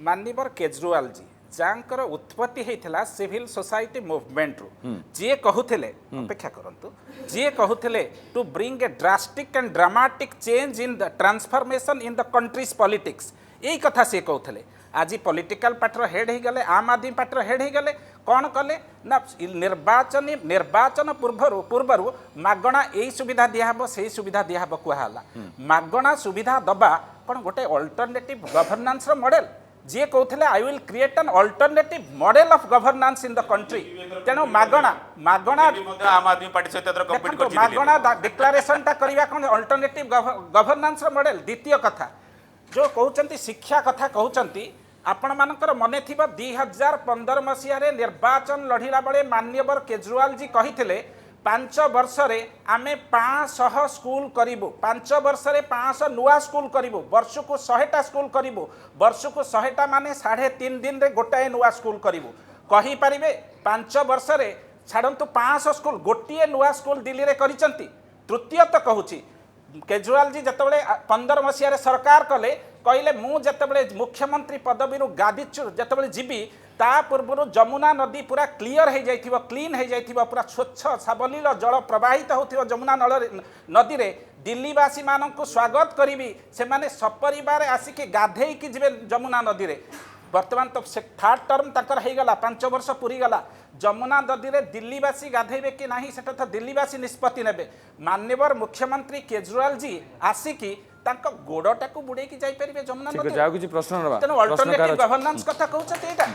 माननीय केजरीवाल जी जांकर उत्पत्ति होता सिविल सोसाइटी मूवमेंट रु जी कहूले अपेक्षा करंतु जी कहूले to bring a drastic and dramatic change in the transformation in the country's politics यही कथा सी कहते आज पॉलिटिकल पार्टर हेड हो गले आम आदमी पार्टर हेड हो गले कौन कले ना निर्वाचन पूर्वर मागणा यही सुविधा दिहब से सुविधा दिहब कहला मागणा सुविधा दबा कौन गोटे अल्टरनेटिव गवर्नेंस मॉडल जी कहते I will create an alternative model of governance in the country तेणु मागणा मागणा आम आदमी पार्टी सहित कम्पीट करछि मागणा डिक्लारेशन टा करबा कोन अल्टरनेटिव गवर्नेंस मॉडल द्वितीय कथा जो कहउचंती शिक्षा कथा कहउचंती आपण मानकर मने थिबा 2015 मसिया रे निर्वाचन लढिला बळे माननीय केजरीवाल जी कहिथिले 5 वर्ष रे आमे 500 स्कूल करिबो 5 वर्ष रे 500 नुआ स्कूल करिबो वर्ष को 100टा स्कूल करिबो वर्ष को 100टा माने 3.5 दिन रे गोटाए नुआ स्कूल करिबो कहि परिबे 5 वर्ष रे छाड़ंतु 500 स्कूल गोटिए नुआ स्कूल दिल्ली रे करिसंती तृतीय तो कहूची केजरीवाल जी जतबले 15 मसिया रे सरकार कले कहले मु जतबले मुख्यमंत्री पदवी गादीचु जतबले जीबी ता पूर्व जमुना नदी पूरा क्लियर हो जाइथिबो क्लीन हो जाइथिबो पूरा स्वच्छ साबलील जल प्रवाहित होथिबो जमुना नदी रे दिल्लीवासी मानक स्वागत करी से माने सपरिवार आसिक गाधे की जीवे जमुना नदी रे वर्तमान तो से थर्ड टर्म तकर हो गला 5 वर्ष पूरी गला जमुना नदी रे दिल्लीवासी गाधेबे कि नहीं सेटा तो दिल्लीवासी निष्पत्ति नेबे माननीय मुख्यमंत्री केजरीवाल जी आसिकी तांको गोड़टा को बुड़े की जाई परिबे जमुना नदी जाऊ किछि प्रश्न रबा तेनो अल्टरनेटिव गवर्नेंस कथा कहउछते एटा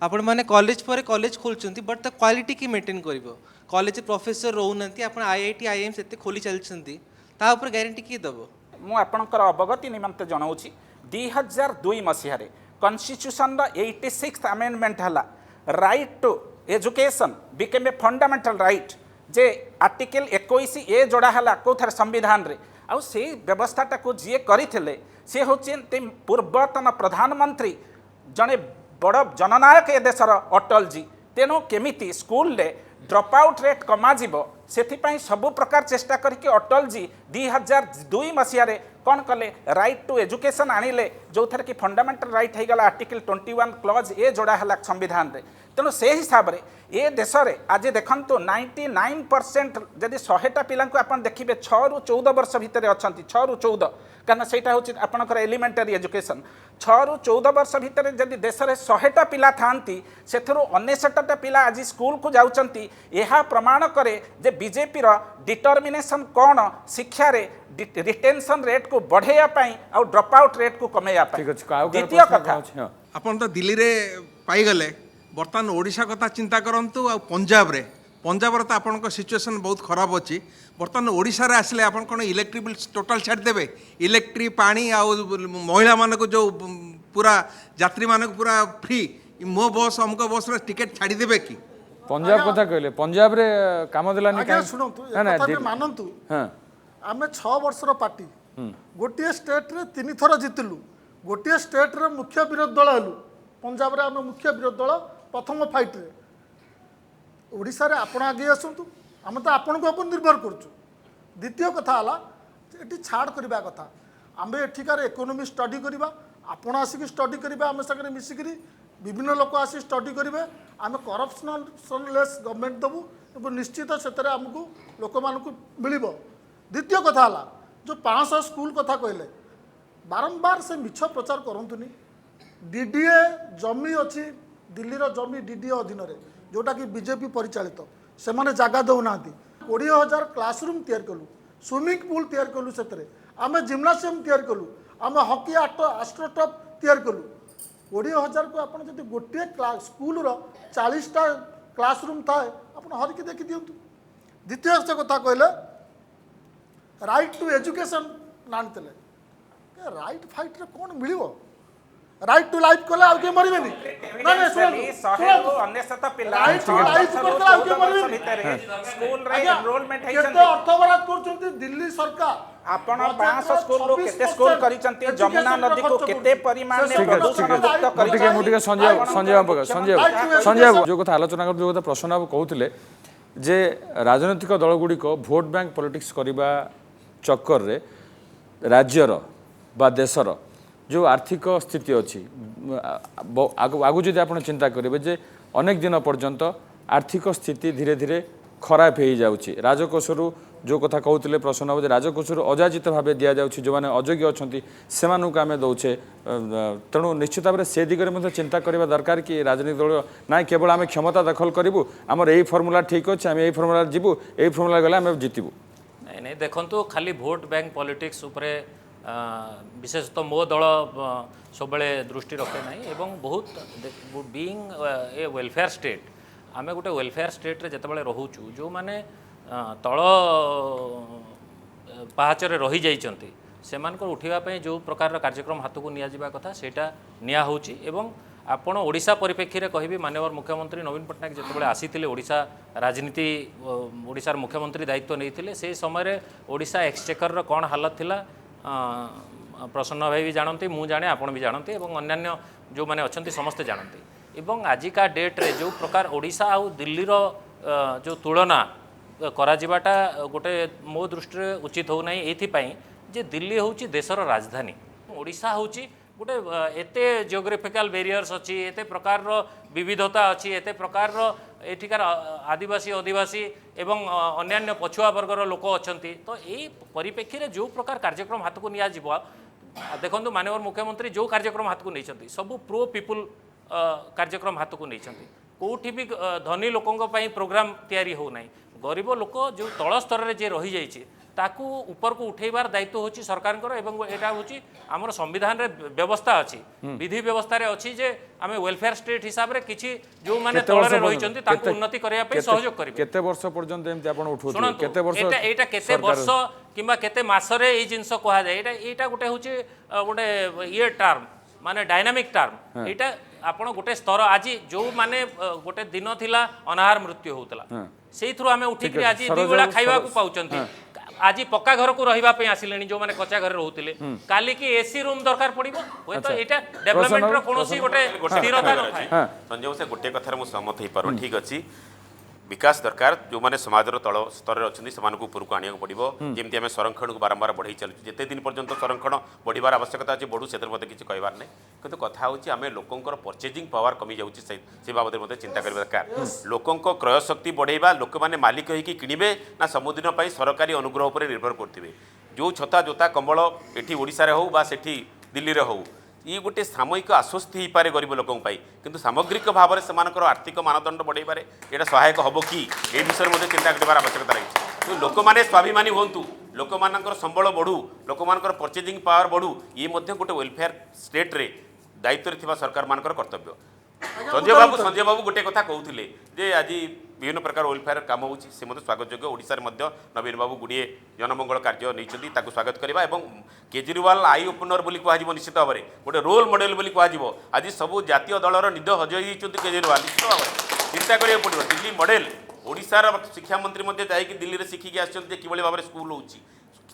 आपण माने कॉलेज पर कॉलेज खोलचंती बट द क्वालिटी की मेंटेन करिवो कॉलेज प्रोफेसर रहउनंती आपण आईआईटी आईएम सेते खोली चलचंती ता ऊपर ग्यारंटी की दबो मु आपणकर अवगति निमंते जनाउछि 2002 मसिया रे कॉन्स्टिट्यूशन द 86th अमेंडमेंट हला right to education became a fundamental right जे आर्टिकल 21 ए जोड़ा हला कोथर संविधान रे आउ से व्यवस्थाटा को जी करथिले से होचे पूर्वतन प्रधानमंत्री जने बड़ जननायक ए देशर अटल जी तेणु केमिति स्कूल रे ड्रॉप आउट रेट कमा जीवो सेथिपाई सबु प्रकार चेष्टा करके अटल जी 2002 मसिया रे कौन कले राइट टू एजुकेशन आनिले जो थर कि फंडामेंटल राइट हो गला आर्टिकल 21 क्लॉज ए जोड़ा हला संविधान रे तेणु से हिसाब रे ए देश रे आज देखंतु 99% जदि 100टा पिला को आपण देखिबे 6 रु 14 वर्ष भितर अछंती 6 रु 14 कारण सेटा होची आपनकर एलिमेंटरी एजुकेशन 6 रु 14 वर्ष भितर जदि देश रे 100टा पिला थांती सेथरो 99टा पिला आज स्कूल को जाउचंती एहा प्रमाण करे जे बीजेपी रो डिटरमिनेशन कोन शिक्षा रे रिटेंशन रेट को बढ़ेया पाई और ड्रॉप आउट रेट को कमेया पाई ठीक अछि द्वितीय कथा आपण तो दिल्ली रे पाई गले बर्तमान ओडिशा कथा चिंता करंतु आ पंजाब रे तो आपण सिचुएशन बहुत खराब अच्छी बर्तमान ओडिशा रे आसले आपण कोन इलेक्ट्रिक बिल टोटल छाड़ देबे इलेक्ट्रिक पानी आ महिला मानक जो पूरा यात्री मानक पूरा फ्री मो बस अमुक बस रे टिकट छाड़ी देबे कि पंजाब कथा कहले पंजाब रे काम देलानी आज्ञा सुनंतु ए कथा मानंतु हां आमे 6 वर्षर पार्टी गोटे स्टेट रे 3 थर जितलु गोटे स्टेट रे मुख्य विरोधी दल हेलु पंजाब रे आमे मुख्य विरोधी दल प्रथम फाइट रे ओडिशा रे आपण आगे आसंतु आमे तो आपण को अपन निर्भर करछु द्वितीय कथा हला एटी छाड़ करबा कथा आमे एठिकार इकोनॉमी स्टडी करबा आपण आसिक स्टडी करबा आमे सगरे मिसिकरी विभिन्न लोक आसी स्टडी करेंगे आम करप्शनलेस गवर्नमेंट देवु और निश्चित से आमको लोक मानक मिल द्वितीय कथा है जो 500 स्कूल कथा कहले बारंबार से मिछ प्रचार करतुनि डीडीए जमी अच्छी दिल्ली जमी डीडीए अधीन जोटा कि बीजेपी परिचालित से मैंने जगह देना 20,000 क्लासरूम तैयार कलु स्विमिंग पूल तैयार कलु से आम जिम्नासियम तैयार कलु आम हॉकी आस्ट्रोटप तैयार कलु 20,000 को आप गोटे स्कूल 40टा क्लासरूम थाए आप हरिकी देखी दिंतु द्वितीय कथा कहले राइट टू एजुकेशन लाते राइट फाइट रे कौन मिल राइट टू लाइफ कले आउ के मरबे नी राइट टू लाइफ करते आउ के मरबे स्कूल रे एनरोलमेंट केते अर्थ बराद करचंती दिल्ली सरकार आपण 500 स्कूल रो केते स्कूल करिसंती जमुना नदी को केते परिमाण में प्रदूषण मुक्त करि मुटिके संजय जो कथा आलोचना कर जो कथा प्रश्न आप कहउथिले जे राजनीतिक दल गुडी को वोट बैंक पॉलिटिक्स करिबा चक्कर रे राज्यर बा देशर जो आर्थिक स्थिति अच्छी आगु जदि आप चिंता करेंगे जे अनेक दिन पर्यंत आर्थिक स्थिति धीरे धीरे खराब हो जाऊँगी राजकोषर जो कथा कहते प्रश्न हम राजकोषर अजाचित भाव दि जाऊँगी जो मैंने अयोग्य अच्छा से आम दौचे तेणु निश्चित भाव से दिगरे मध्य चिंता करने दरकार कि राजनीतिक दल ना केवल आम क्षमता दखल करूँ आमर यही फर्मुला ठीक अच्छे आम यही फर्मुला जीवु यही फर्मुला गले आम जीतबू नहीं नहीं देखो खाली भोट बैंक पॉलिटिक्स उपरे विशेषतः मो दल सब दृष्टि रखे ना एवं बहुत बीइंग ए वेलफेयर स्टेट आम गोटे वेलफेयर स्टेट रे जिते रोचु जो मैंने तल पाहाचरे रही जाइछंती सेमानकर उठिबा जो प्रकार कार्यक्रम हाथ को निया कथा सेटा निया होची एवं आपण ओडिशा परिप्रेक्षी रे कहबी माननीय मुख्यमंत्री नवीन पट्टनायक जिते आसीथिले ओडिशा राजनीति ओडिशार मुख्यमंत्री दायित्व नहीं से समय ओडिशा एक्सचेकर कौन हालत थिला प्रसन्न भाई भी जानते मु जाने आपण भी जानते एवं अन्यान्य जो मैंने अच्छा समस्ते जानते एवं आजिका डेट रे जो प्रकार ओडिशा आउ दिल्लीर जो तुलना कराजिबाटा गोटे मो दृष्टि उचित हो नहीं एथिपाई जे दिल्ली होची देशर राजधानी ओडिशा होची गोटे एते जियोग्राफिकल बेरियर्स अच्छी एते प्रकार विविधता अच्छी एते प्रकार एठिकार आदिवासी अधिवासी एवं अन्यान्य पछुआ वर्गर लोक अच्छी तो यही परिप्रेक्षी रे जो प्रकार कार्यक्रम हाथ को निया जिवो देखो माननीय मुख्यमंत्री जो कार्यक्रम हाथ को नहीं सब प्रो पीपुल कार्यक्रम हाथ को नहीं कौटी भी धनी लोकों प्रोग्राम तैयारी हो नहीं गरीब लोक जो तल स्तर में जे रही जाइए ताकू ऊपर को उठेबार दायित्व होची सरकार एवं एटा होची आमर संविधान रे व्यवस्था अच्छी विधि व्यवस्था रे अच्छी जे आमे वेलफेयर स्टेट हिसाब रे किछि जो माने तल रे रही चंती ताकू उन्नति करिया पे सहयोग करिवे केते वर्ष पर्यंत एमति आपण उठौथि केते वर्ष एटा केते वर्ष किबा केते मास रे ए जिंस कहा जाय एटा गोटे होची गोटे ये टर्म माने डायनामिक टर्म एटा आपण गोटे स्तर आज जो माने गोटे दिन थिला अनाहार मृत्यु होतला सेई थ्रु आमे उठिक आज दुई बेला खाइबा को पाउचंती आज पक्का घर को रहिबा पे आसिलेनी जो माने कच्चा घर रहउतिले काली की एसी रूम दरकार पड़िबो होय तो एटा डेवलपमेंट रो कोनोसी गोटे स्थिरता न थाए संजय से गोटे कथार मु सहमत हो पारो ठीक अछि विकास दरकार जो माने समाज रो तळ स्तर रे अछनी समान को ऊपर को आनिया पड़िबो जेमति हमें संरक्षण को बारंबार बढ़ाई चलु जेते दिन पर्यंत संरक्षण बढ़िबार आवश्यकता अछि बढ़ू सेतर मते किछि कहबार नै किंतु कथा होछि हमें लोकंकर परचेजिंग पावर कमी जाउछि से बाबद मते चिंता करबा दरकार लोकंको क्रय शक्ति बढ़ाइबा लोक माने मालिक होई कि किनिबे ना समुदिन पई सरकारी अनुग्रह उपर निर्भर करथिबे जो छता जोता कंबल एठी ओडिसा रे हो बा सेठी दिल्ली रे हो ये गोटे सामयिक आश्वस्ति हो पारे गरीब लोकों किंतु सामग्रिक भाव में से आर्थिक मानदंड बढ़ाइबारे एटा सहायक हम कि ये विषय में चिंता कर आवश्यकता रही तो लोक मैंने स्वाभिमानी हूँ लोक मान संबल बढ़ू लोक मान परचेजिंग पावर बढ़ू ये गोटे वेलफेयर स्टेट रे दायित्व रे सरकार मान कर्तव्य संजय बाबू गोटे कथा कहते जे आज विभिन्न प्रकार वेलफेयर काम होती से स्वागत योग्य ओडिशा रे नवीन बाबू गुड़िए जनमंगल कार्य नहीं स्वागत करवा और केजरीवाल आई ओपनर बोली कह निश्चित भाव में गोटे रोल मॉडल बोली कह आज सब जातीय दलर निद हजई केजरीवाल निश्चित भाव में चिंता करा पड़ो दिल्ली मॉडल ओडिशार शिक्षा मंत्री जाकि दिल्ली में शिखिकी आसते किभली भाव में स्कूल होची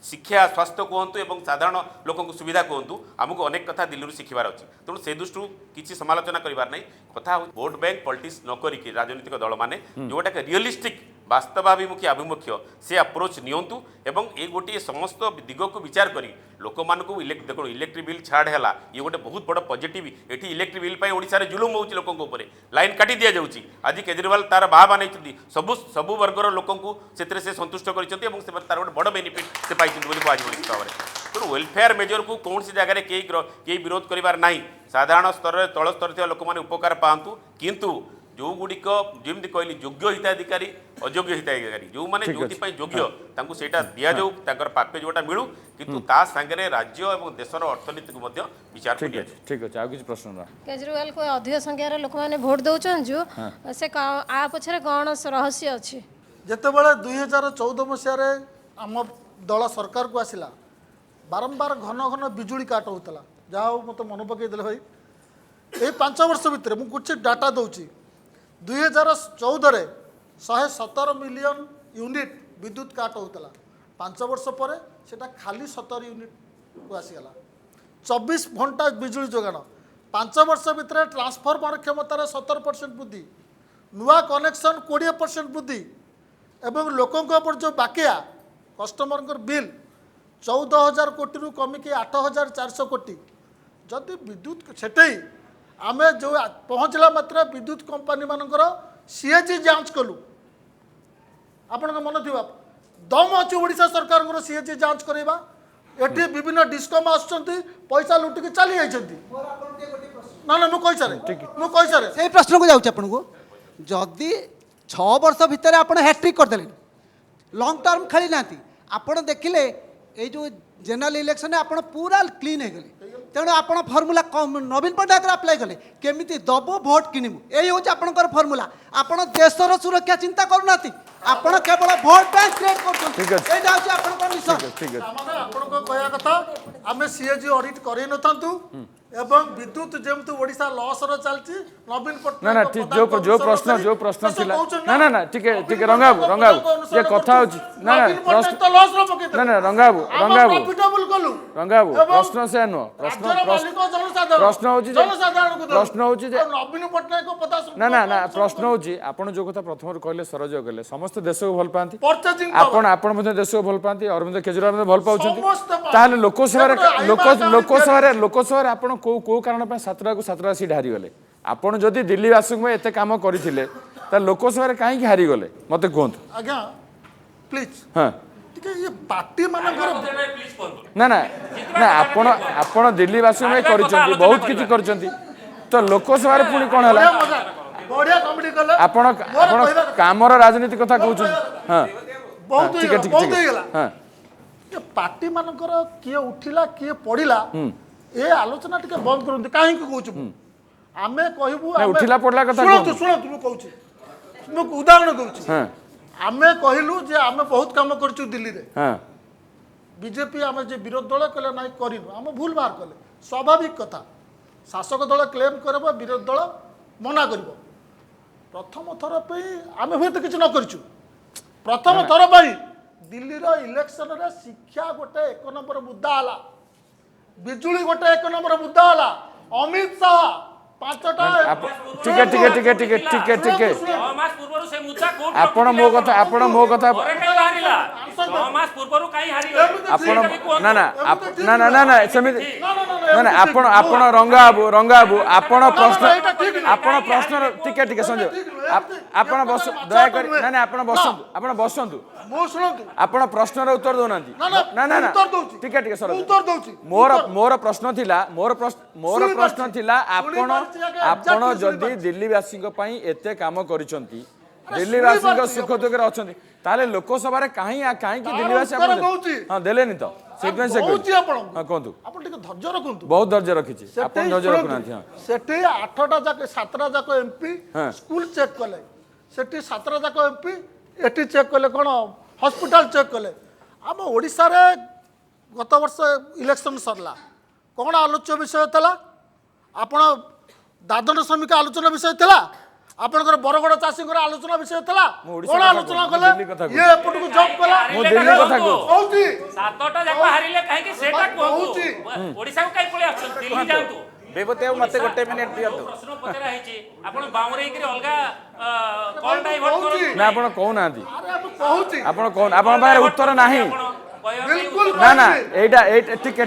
शिक्षा स्वास्थ्य कहतु और साधारण लोक सुविधा कहतु आमको अनेक कथा दिल्ली शिखबार अच्छी तेणु से दृष्टि किसी समालोचना करार नहीं कथा वोट बैंक पॉलिटिक्स न करिकी राजनीतिक दल मैंने जोटा रियलिस्टिक वास्तवाभिमुखी आभिमुख्य से अप्रोच नियंतु एवं ये गोटे समस्त दिग को विचार करी लोक मानू देखो इलेक्ट्रिक बिल छाड़ है ये गोटे बहुत बड़ पॉजिटिव एटी इलेक्ट्रिक बिल पर ओडिशा रे जुलुम होउची लोकों ऊपर लाइन काटी दिया जाउची आज केजरीवाल तार बाहा नहीं सबु सबु वर्गर लोकों से संतुष्ट कर तार गोटे बड़ बेनिफिट से पाई निश्चित भाव में तेणु वेलफेयर मेजर को कौन सी जगह कई विरोध करार ना साधारण स्तर तल स्तर लोक मैंने उपकार पातु किंतु जो गुड़िक जमी कहली योग्य हिताधिकारी अयोग्य हिताधिकारी जो मैंने जो योग्य सेटा दि जाऊ प्राप्य जोटा मिलू किंतु ता सांगे राज्य और देशर अर्थनीति को विचार ठीक अच्छे आ किसी प्रश्न केजरीवाल को अधिक संख्यार लोक मैंने भोट दौरान जो से आ पछरे कौन रहस्य अच्छी जितेबाला 2014 मसीह आम दल सरकार को आसला बारंबार घन घन बिजुली काट होता जहाँ मत मन पकईदे भाई ये 5 वर्ष भितर मुझे कुछ डाटा दूची 2014 117 मिलियन यूनिट विद्युत काट होता 5 वर्ष पर सेटा खाली 70 यूनिट को आसीगला 24 घंटा बिजुली जोगाण 5 वर्ष भितर ट्रांसफॉर्मर क्षमतार 70% वृद्धि नुआ कनेक्शन 20% वृद्धि एवं लोकों जो बाकिया कस्टमर बिल 14,000 कोटी कमिकी 8,400 कोटी जदि विद्युत सेठे आम जो पहुँचला मात्र विद्युत कंपनी मानकर सीएजी जांच कलु आपण मन थी दम अच्छी ओडिशा सरकार सीएजी जांच करवा एटी विभिन्न डिस्कम आसुँच पैसा लुटिकी चली जाइए ना ना मुझे सारे से प्रश्न को जाऊँ आपको जदि 6 वर्ष भितर आप हैट्रिक करदे लंग टर्म खेली ना आपण देखिले ये जो जनरल इलेक्शन आप पूरा क्लीन हो गले तेणु आप फर्मूला नवीन पट्टनायक अप्लाई कले केमी दबो भोट किणमु यही हूँ आपंकर फर्मूला आपड़ देशर सुरक्षा चिंता करूना आपण केवल भोट बैंक क्रिएट कर कहया कथा आम सीएजी ऑडिट करे नथांतु एवं विद्युत जेमती ओडिशा लॉस रो चलची नवीन ना ना पट्टनायक ठीक जो प्रश्न थिला ना ना ना ठीक रंगाबू ये कथा होची ना ना प्रश्न तो लॉस रो पके ना ना रंगाबू प्रॉफिटेबल कलु रंगाबू प्रश्न से नो प्रश्न होची जनसाधारण को प्रश्न होची जे नवीन पट्टनायक को पता ना ना ना प्रश्न होची आपण जो कथा प्रथम कहले सरज कहले समस्त देश को भल पांती परचेजिंग आपण मध्ये देश को भल पांती अरविंद केजरीवाल मध्ये भल पाउछंती समस्त ताले लोकसभा आपण को कारण पे 7 को 7 सीट हारी गले आपण जदि दिल्ली वासी में एते काम करथिले त लोकसभा रे काहे हारी गले मते कहंतु आज्ञा प्लीज हां ठीक है ये पार्टी मानकर ना ना ना आपण दिल्ली वासी में करछंती बहुत किछि करछंती तो लोकसभा रे पुनी कोन हला बढ़िया कमेडी कले आपण कामर राजनीति कथा कहउछन हां बहुत ठीक है ठीक बहुत है गला हां ये पार्टी मानकर किए उठिला किए पड़िला ए आलोचना टिके बंद करंती काहे को कहउछु आमे कहबू ना उठिला पड़ला कथा सुनतु मु कहउछु मु उदाहरण दउछु हां आमे कहलु जे आमे बहुत काम करछु दिल्ली रे हां बीजेपी आमे जे विरोध दल कले नाही करिनु आमे भूल बाहर कले स्वाभाविक कथा शासक दल क्लेम करबो विरोध दल मना करबो प्रथम थर पे आमे हुए तो किछ न करछु प्रथम थर पे दिल्ली रो इलेक्शन रे शिक्षा गोटे 1 नंबर मुद्दा हला बिजुली गोटे 1 नंबर मुद्दा हला अमित शाह 5टा ठीक आपण मो कथा ना ना ना ना ना ना समिति ना ना आपण रंगाबू आपण प्रश्न ठीक संजय आपण बस दया कर ना ना आपण बसंतु मो सुनतु आपण प्रश्न रे उत्तर दोनांती ना ना ना ठीक सर उत्तर दउची मोर प्रश्न थिला आपण जदि दिल्ली वासी एते काम करिसंती दिल्ली वासी सुख दुख रे अछंती ताले लोकसभा रे काहे कि दिल्ली वासी हां देलेनी तो सेटमेंट से हां कोंतु आपण टिके धैर्य रखंतु बहुत धैर्य रखिछि आपण धैर्य रखुनांती हां सेठी 8टा जाक 7टा जाक एमपी स्कूल चेक कले सेठी 7टा जाक एमपी एटी चेक कले कोन हॉस्पिटल चेक कले आम ओडिसा रे गत वर्ष इलेक्शन सरला कोन आलोच्य विषय थला आपण दादन श्रमिक आलोचना विषय थला आपनकर बरगड़ चाषी आलोचना विषय थला कोन आलोचना कले ये एपट को जॉब कला मो दिल्ली कथा को कहूती 7टा जाक हारिले काहे कि सेटा कहूती ओडिसा को काहे पळे आछन दिल्ली जांतु बेबते मते गोटे मिनिट दियंतु प्रश्न पचरा हैछि आपण बाउरे कि अलगा कॉल डाइवर्ट करू ना आपण कहू नांती अरे अब कहूती आपण कोन आपण बारे उत्तर नाही बिल्कुल ना ना एटा ठीक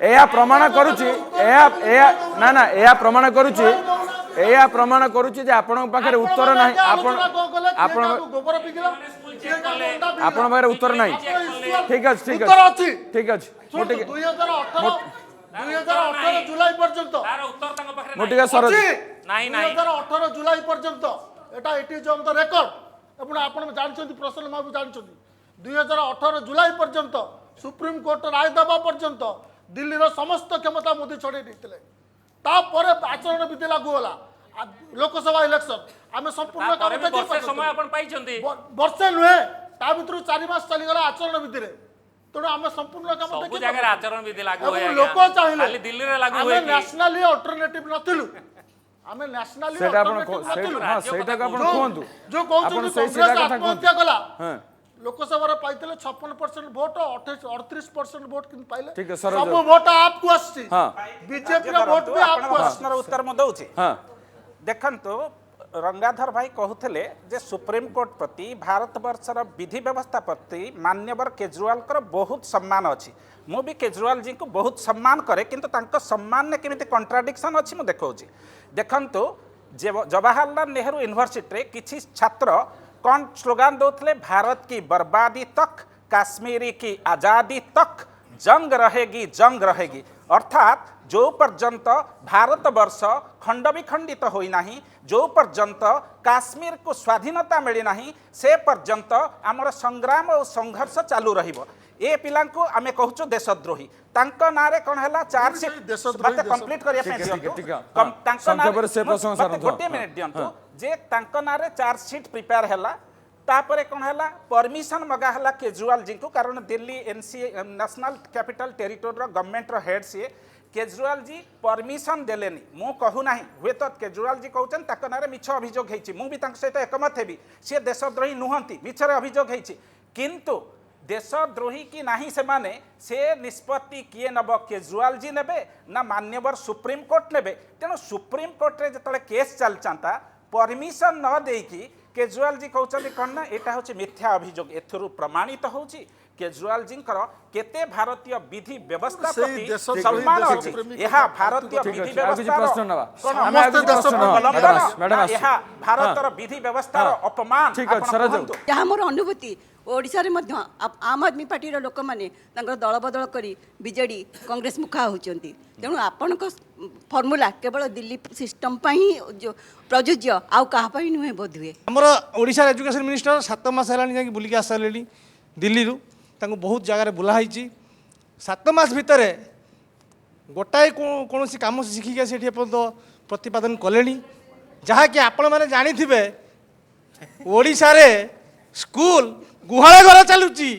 एया प्रमाण करूची एया ना ना एया प्रमाण करूची जे आपण पाखरे उत्तर नाही आपण गोबर पिगिला आपण पाखरे उत्तर नाही ठीक अछि उत्तर अछि ठीक अछि 2018 जुलाई पर्यंत तार उत्तर तांग पाखरे मोटिका सर नाही नाही 2018 जुलाई पर्यंत एटा it is on the record आपण आपण जानछंती प्रश्न माबू जानछंती 2018 जुलाई पर्यंत सुप्रीम कोर्ट राय दबा पर्यंत दिल्ली रो समस्त क्षमता मोदी छोड़े देथिले तापर आचरण विधि लागू होला लोकसभा इलेक्शन आमे संपूर्ण काम वर्षे समय आपण पाइछंती वर्षे नुहे ता भितर 4 मास चली गला आचरण विधि रे तेणु आमे संपूर्ण काम सब जगह आचरण विधि लागू होय लोक चाहिए खाली दिल्ली रे लागू होय आमे नेशनली अल्टरनेटिव नथिलु आमे नेशनली सेटा आपण हां सेटा को आपण कोंतु जो कहउछु कांग्रेस आत्महत्या कला हां लोकसभा रे पाइतले 56% वोट 38% वोट किन पाइले ठीक है, सर, सब वोट आपको आछि हां बीजेपी रे वोट भी आपको आछि प्रश्नर उत्तर म दउछि हां देखंतु रंगाधर भाई कहते जे सुप्रीमकोर्ट प्रति भारतवर्षर विधि व्यवस्था प्रति मान्यवर केजरीवाल बहुत सम्मान अच्छी मु भी केजरीवाल जी को बहुत सम्मान करे किंतु तांको सम्मान ने केमिति कॉन्ट्राडिक्शन अच्छी मुझे देखौछि देखंतु जवाहरलाल नेहरू यूनिवर्सिटी किछि छात्र कौन स्लोगान दौले भारत की बर्बादी तक काश्मीरी की आज़ादी तक जंग रहेगी अर्थात जो पर्यंत भारतवर्ष खंड विखंडित होना जो पर्यंत काश्मीर को स्वाधीनता मिलना से पर्यंत आमर संग्राम और संघर्ष चालू रहिबो ए पिला को आमे कहूँ देशद्रोही तांको नारे कौन है चार्जसीट मत कंप्लीट गोटे मिनिट दिंतु जे तांको नारे चार्जसीट प्रिपेयर है तापर कौन है परमिशन मगा है केजरीवाल जी को कारण Delhi NC national capital territory government head सी केजरीवाल जी परमिशन देलेनी मु कहूना हुए तो केजरीवाल जी कहते ना मिछ अभियोग होती मुझे सहित एकमत हेबी सी देशद्रोही नुहंती मिछरे अभियोग होती किंतु देशद्रोही कि नहीं से निष्पत्ति किए नब केजरीवाल जी नेबे ना मान्यवर सुप्रीम कोर्ट नेबे तेणु सुप्रीम कोर्ट रे जतले केस चलता परमिशन न देकी केजरीवाल जी कहते कौन ना यहाँ हूँ मिथ्या अभियोग एथुरु प्रमाणित होची केजरीवाल जी केते भारतीय विधि व्यवस्था प्रति सम्मान अछि यह भारतीय विधि व्यवस्था भारतर विधि व्यवस्था अपमान जहाँ मोर अनुभूति ओडिशा रे मध्य आम आदमी पार्टी लोक मैंने दल बदल करी बीजेडी कांग्रेस मुखा होती तेणु आपण फर्मूला केवल दिल्ली सिस्टम जो प्रযোज्य आउ कहा नुहे बोध हुए आमर ओडिशा एजुकेशन मिनिस्टर 7 मास है बुलिकी आस सारे दिल्ली बहुत जगार बुलाई 7 मास भितर गोटाए कौन कम शिखिक से प्रतिपादन कले जहाँकि आपण मैंने जानी ओडिशा रे स्कूल गुहाल घर चलुची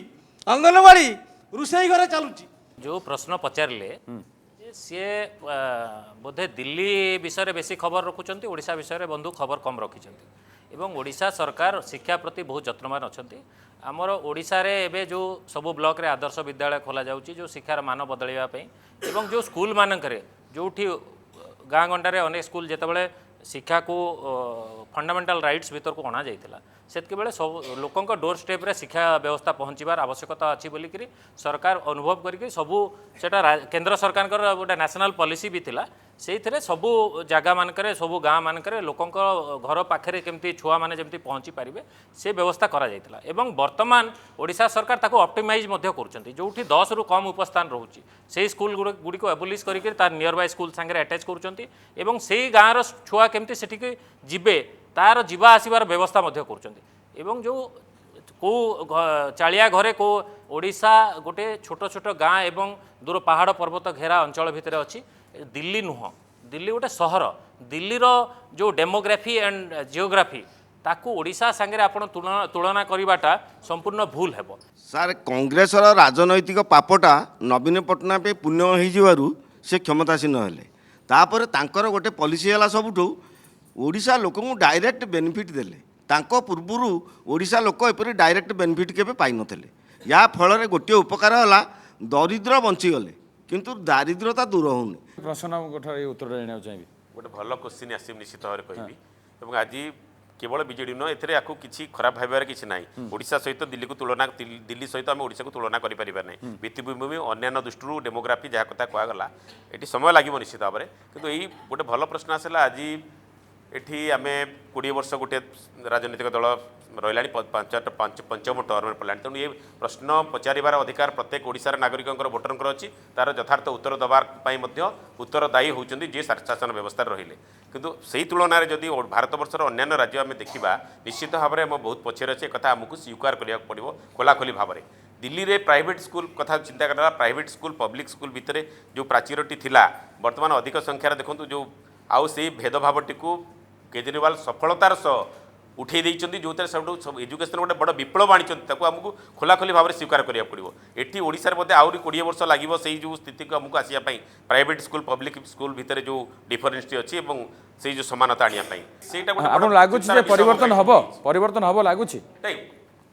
अंगनवाड़ी रुसई घर चलुची जो प्रश्न पचारे सी बोधे दिल्ली विषय बेसी खबर रखुंट ओडिशा विषय बंधु खबर कम रखिंट एवं ओडिशा सरकार शिक्षा प्रति बहुत जत्नवान अच्छा आमर ओडिशा रे एबे जो सबु ब्लॉक रे आदर्श विद्यालय खोला जाउची जो शिक्षार मान बदलवा एवं जो स्कूल मानकरे जोठी गाँ गंडारे अनेक स्कूल जितेबाला शिक्षा को फंडामेंटल राइट्स भीतर को अणा जाइथिला सेतके बेले सब लोकंक डोर स्टेप रे शिक्षा व्यवस्था पहुँचबार आवश्यकता अच्छी बोलिकी सरकार अनुभव करके सबू सेटा केंद्र सरकार गोटे नेशनल पॉलिसी भी थिला से सबू जगह मानकरे सबू गाँ मानकरे लोकंक घर पाखे केमती छुआ माने जेमती पहुँची पारिबे से व्यवस्था करा जाइथिला एवं वर्तमान ओडिशा सरकार ताको ऑप्टिमाइज मध्य करुछंती जोठी 10 रु कम उपस्थान रहूची से स्कूल गुडी को एबोलिश करके तार नियर बाय स्कूल संगे अटैच करुछंती एवं से गाँर छुआ केमती सेठी जिबे तार जीवा आसबार व्यवस्था मध्य करुछंती एवं जो को चालिया घरे को ओडिशा गोटे छोट छोट गाँ एवं दूर पहाड़ पर्वत घेरा अंचल भितर अच्छी दिल्ली नुह दिल्ली गोटे सहर दिल्लीर जो डेमोग्राफी एंड जियोग्राफी ताकू ओडिशा सांगे आपण तुलना करवाटा संपूर्ण भूल हेबो सार कांग्रेस राजनैतिक पापटा नवीन पट्टनायक पुण्य हो से क्षमतासीन हेले तापर तांकर गोटे पॉलिसी है सबुठू ओडिशा लोक डायरेक्ट बेनिफिट देले तांको पूर्वरु ओडिशा लोक एपरी डायरेक्ट बेनिफिट केबे पाई नथिले या फल गोटे उपकार है दरिद्र बंचीगले किंतु दारिद्रता दूर होनी प्रश्न उत्तर देना चाहिए गोटे भल क्वेश्चन आस निश्चित भाव कहबी आज केवल बीजेडी नुह ए किसी खराब भाव किसी ना ओडिशा सहित दिल्ली को तुलना दिल्ली सहित आम ओडिशा को तुलना कर भित्तिभूमि अन्य दृष्टि डेमोग्राफी जहाँ कथा कहगला ये समय लगे निश्चित भाव में किंतु यही गोटे भल प्रश्न आसला आज एठी आम 20 वर्ष गोटे राजनीतिक दल रहा पंचम टर्म पड़ा तेणु ये प्रश्न पचार अधिकार प्रत्येक ओडिशार नागरिकों भोटर अच्छी तार यथार्थ उत्तर देवाई उत्तरदायी होती जी शासन व्यवस्था रहिले किंतु से तुलन में जदि भारतवर्षर अन्य राज्य आम देखा निश्चित भाव में आम बहुत पछे अच्छे कथा आमको स्वीकार करा पड़ो खोलाखोली भाव में दिल्ली रे प्राइवेट स्कूल कथा चिंता करा प्राइवेट स्कूल पब्लिक स्कूल भितर जो प्राचीरटी थिला वर्तमान अधिक संख्यार देखो जो आउ से भेदभावटी को केजरीवाल सफलतार सह उठे देइचंती जो सब एजुकेशन गोटे बड़ विप्लव आनी आमको खोलाखोली भाव में स्वीकार करा पड़ो एटी ओडिशा रे आहरी 20 वर्ष लगे से जो स्थिति को आमको आसापी प्राइवेट स्कूल पब्लिक स्कूल भितर जो डिफरेन्स अच्छी से जो समानता आने लगुच परिवर्तन हम लगुच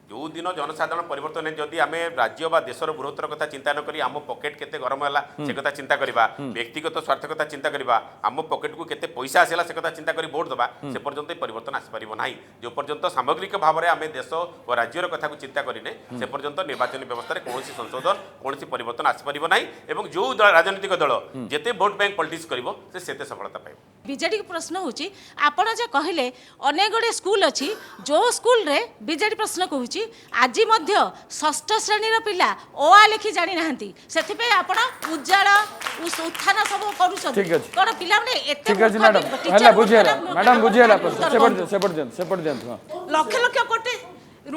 जो दिन जनसाधारण परिवर्तन जदि आम राज्य बा देशर बृहत्तर कथा चिंता न करी आम पकेट केते गरम है से कथा चिंता करवा व्यक्तिगत स्वार्थ कथा चिंता करवा आम पकेट को केते पैसा आसला से कथा चिंता करी भोट दबा से पर्यंत परिवर्तन आसी परिबो नाही जो पर्यंत सामग्रिक भाव में आम देश और राज्यर कथा को चिंता करिने से पर्यंत निर्वाचन व्यवस्था कौन संशोधन कौन परिवर्तन आसी परिबो नाही एवं जो राजनीतिक दल जेते भोट बैंक पॉलिटिक्स करिवो से सेते सफलता पाइबो। बीजेडी के प्रश्न होची आपण जे कहले अनेक गुड़े स्कूल अच्छी जो स्कूल रे बीजेडी प्रश्न कहूँ आज षष्ठ श्रेणी पिला ओआ लिखि जानी नाहंती सेथिपे आपण उज्जवल उत्थान सब करूछन कोन पिला माने एते ठीक अछि मैडम हला बुझियला मैडम बुझियला सेपट दियंत लक्ष लक्ष कोटी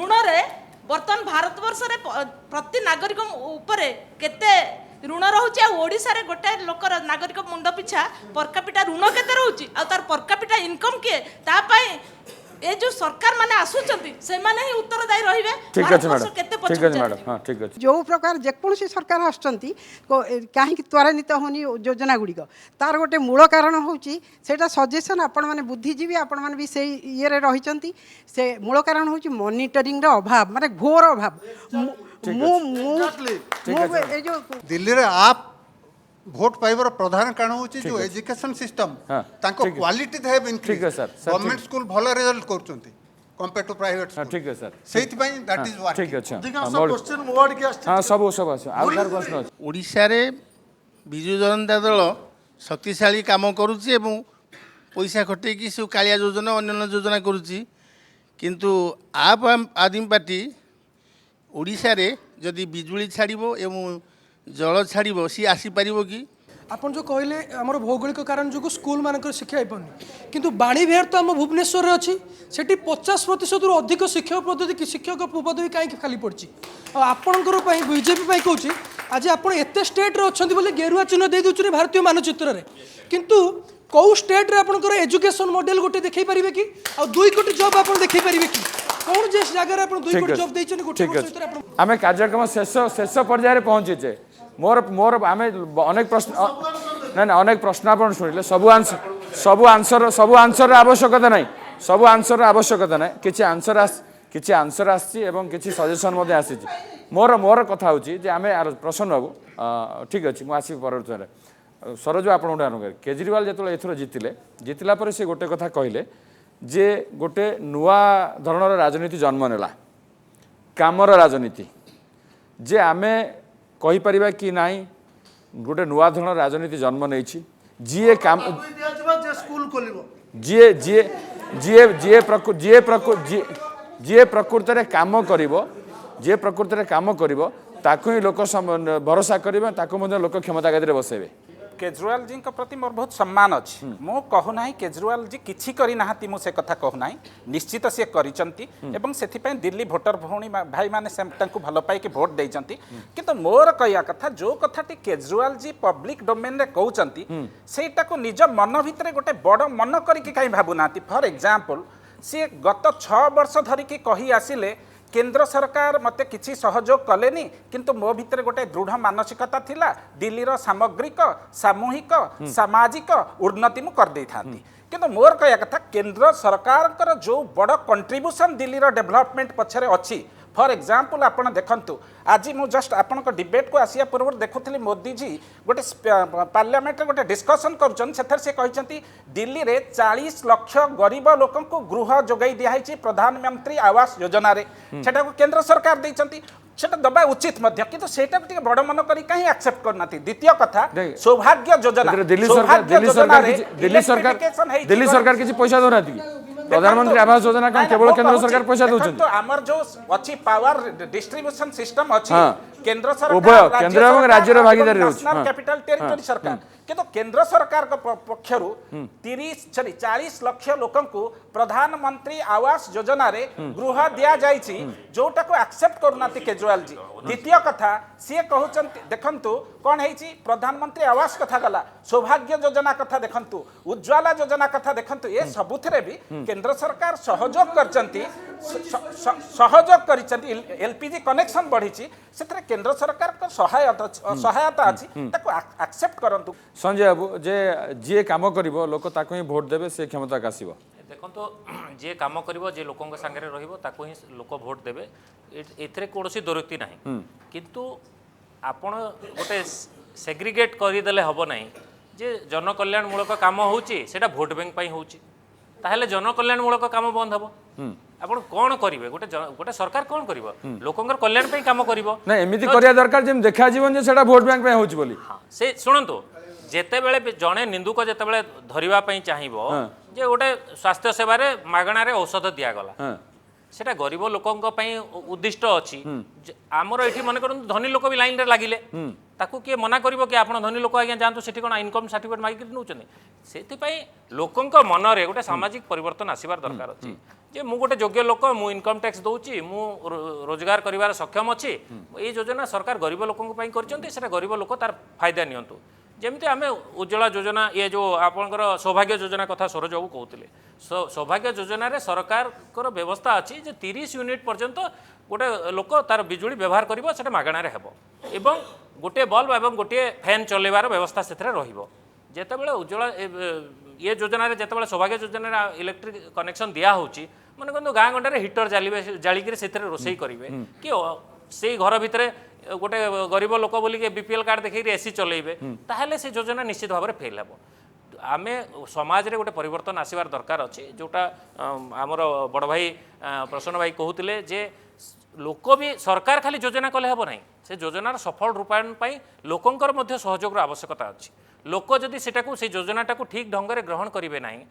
ऋण रे वर्तमान भारत वर्ष रे प्रति नागरिक ऊपर केते ऋण रोचे ओडिशा रे गोटे लोकर नागरिक मुंड पिछा पर कैपिटा ऋण केते रोची आ तार पर कैपिटा इनकम के ता पई ए जो सरकार माने आसुचंती से माने ही उत्तरदायी रहिबे। ठीक अछि मैडम ठीक अछि मैडम हां ठीक अछि जो प्रकार जेकोसी सरकार आसुचंती काहे त्वरान्वित होनी योजना गुड़िक तार गोटे मूल कारण होची सेटा सजेशन आपण माने बुद्धिजीवी आपण माने भी से ये रे रहिचंती से मूल कारण होची मॉनिटरिंग रो अभाव माने घोर अभाव दिल्ली रे आप भोट पाइबर प्रधान कारण होची जो एजुकेशन सिस्टम तांको quality they have increase government school भलो रिजल्ट करचंती कंपेयर टू प्राइवेट स्कूल ठीक है सर सेति पई दैट इज व्हाट ठीक अछि क्वेश्चन मोड के आछ हां सब अछि आधार प्रश्न अछि ओडिशा रे बिजु जनता दल शक्तिशाली काम करूची एवं पैसा खटे कि सब कालिया योजना अन्य योजना करूची किंतु आप आदिम पार्टी ओडिशा रे जदि बिजुली छाड़िबो एवं जल छाड़िबो सी आसी पारिबो कि आपन जो कहले हमर भौगोलिक कारण जो स्कूल मानकर शिक्षा पानी किंतु बाणी विहार तो आम भुवनेश्वर रे अच्छी सेठी 50% रु अधिक शिक्षक पद्धति शिक्षक पदवी कहीं खाली पड़ी आपणकर बीजेपी कहूँ आज आप एत स्टेट रे अच्छे बोले गेरुआ चिन्ह दे दूसरे भारतीय मानचित्र रे किंतु कौ स्टेट रे आपनकर एजुकेशन मॉडल गोटे देखै पारिबे कि आ 2 कोटी जॉब आपन देखै पारिबे कि कौन जे जगह आपन 2 कोटी जॉब दैछन गोटे वर्ष भीतर आपन आमे कार्यक्रम शेष पर्याय रे पहुंचीचे मोर आमे अनेक प्रश्न ना अनेक प्रश्न आपन सुनिले सब आंसर आवश्यकता नहीं सब आंसर आवश्यकता नहीं किछि आंसर आसी एवं किछि सजेशन मध्ये आसी मोर कथा होची जे आमे प्रश्न बाबू ठीक अछि मु आसी परवर्तन सरोज आपण उठान केजरीवाल जो एथर जितला पर से गोटे कथा कहले जे गोटे नुआ धरणर राजनीति जन्म नेला कामर राजनीति जे आमे कहि परिबा कि नाही गोटे नुआ धरणर राजनीति जन्म नेछि जीए काम स्कूल खोलिबो जीए प्रकृति रे काम करिवो जे प्रकृति रे काम करिवो ताकू ही लोक भरोसा करिवे ताकू मध्ये लोक क्षमता गदिरे बसेबे केजरीवाल जी प्रति मोर बहुत सम्मान अच्छी मु कहूना केजरीवाल जी किछि करी नाहांती मु से कथा कहूना निश्चित सी करिसंती एवं सेथिपై दिल्ली भोटर भौणी भाई माने तांको भलो पाई के भोट देइसंती किंतु मोर कहया कथा जो कथाटी केजरीवाल जी पब्लिक डोमेन रे कहउचंती सेटा को निज मन भितरे गोटे बड़ मन करी के काई भाबु नाती फॉर एग्जांपल सी गत 6 वर्ष धरी के कही आसिले केंद्र सरकार मते किछि सहयोग कलेनी किंतु मो भितर गोटे दृढ़ मानसिकता थिला दिल्लीर सामग्रिक सामूहिक सामाजिक उन्नति मु कर देथांती किंतु मोर कहया कथा केंद्र सरकार जो बड़ कंट्रीब्यूशन दिल्लीर डेवलपमेंट पछरे अच्छी फॉर एग्जांपल आपण देखंतु आज मु जस्ट आपण डिबेट को आसिया पूर्व देखुली मोदी जी गोटे पार्लियामेंट गोटे डिस्कसन करुछन सेथर से कहिसंती दिल्ली रे 40 लाख गरीब लोकन को गृह जोगाई दिया है प्रधानमंत्री आवास योजना रे सेटा को केंद्र सरकार दैछंती सेटा दबा उचित मध्य किंतु सेटा टिके बड़ मन करी काहे एक्सेप्ट करनाती द्वितीय कथा सौभाग्य योजना दिल्ली सरकार किछि पैसा दोनाती प्रधानमंत्री आवास योजना का केवल केंद्र सरकार पैसा दउछन तो हमर जो अछि पावर डिस्ट्रीब्यूशन सिस्टम अछि केंद्र सरकार केंद्र एवं राज्य रो भागीदारी रहउछ नेशनल कैपिटल टेरिटरी सरकार किंतु केंद्र सरकार को पक्षरु 40 लाख लोकन को प्रधानमंत्री आवास योजना रे गृह दिया जाइछि जोटा को एक्सेप्ट करनाती केजरीवाल जी द्वितीय कथा सी कहउछन देखंतु कोन हेछि प्रधानमंत्री आवास कथा गला सौभाग्य योजना कथा देखंतु उज्ज्वला योजना कथा देखंतु ए सबुथरे भी केंद्र सरकार सहयोग करचंती सहयोग करिचंती एलपीजी कनेक्शन बढ़िछि सेतरे केंद्र सरकार को सहायता अछि ताको एक्सेप्ट करंतु संजय बाबू जे काम करिवो लोक ताको ही भोट देबे से क्षमता कासिबो देखो तो जे काम करिवो जे लोकंक संगे रहिबो ताको ही लोक भोट देबे एथरे कोनोसी दोरुक्ति नाही किंतु आपण गोटे सेग्रीगेट करदेले हब नाही जे जनकल्याणमूलक काम होउची सेटा भोट बैंक पई होउची ताहले जनकल्याणमूलक काम बंद हबो आपण कोन करिवे गोटे सरकार कोन करिवो लोकंकर कल्याण पई काम करिवो ना एमिति करिया दरकार जेम देखा जीवन जे सेटा भोट बैंक पई होउची बोली से सुनंतु जेते बेले जणे निंदुक जेते बेले धरिबा पई चाहिबो जे गोटे स्वास्थ्य सेवा रे मागणा रे औषध दिया गला सेटा गरीब लोकंक पई उद्दिष्ट अछि हमर एठी मन करन धनी लोक भी लाइन रे लागिले ताकू के मना करिवो कि आपण धनी लोक आज्ञा जानतु सेठी कोन इनकम सर्टिफिकेट मागी नउचने सेति पई लोकंक मन रे गोटे सामाजिक परिवर्तन आसीबार दरकार अछि जे मु गोटे योग्य लोक मु इनकम टैक्स दउची मु रोजगार करिवार सक्षम अछि ए योजना सरकार गरीब लोकंक पई करचंती सेटा गरीब लोक तार फायदा नियंतु जमती आम उज्ज्वला योजना ये जो आपंकर सौभाग्य योजना कथा सरोज बाबू कहते सौभाग्य योजना रे सरकार व्यवस्था अच्छी जे 30 यूनिट पर्यंत गोटे लोक तार बिजुली व्यवहार करिवो सेटा मागणा रे हेबो एवं गोटे बल्ब एवं गोटे फैन चलेबार व्यवस्था सेथरे रहिबो जेतेबेले उज्ज्वला ये योजना रे जेतेबेले सौभाग्य योजना रे इलेक्ट्रिक कनेक्शन दिया होची मन कहतो गाँ गंडे हिटर जालिक सेथरे रोसई करिवे कि से घर भितरे गोटे गरीब लोक बोलिके बीपीएल कार्ड देखिए एसी चलेबे ताहले से योजना निश्चित भाव में फेल हेबो आमे समाज रे गोटे परिवर्तन आसीबार दरकार अछि जोटा आमर बड़ भाई प्रसन्न भाई कहउतिले जे लोक भी सरकार खाली योजना कले हेबो नाही से योजनार सफल रूपायन पाई लोकंकर मध्य सहयोग आवश्यकता अछि लोक जदि सेटाकू से योजनाटाकू ठीक ढंग रे ग्रहण करिवे नाही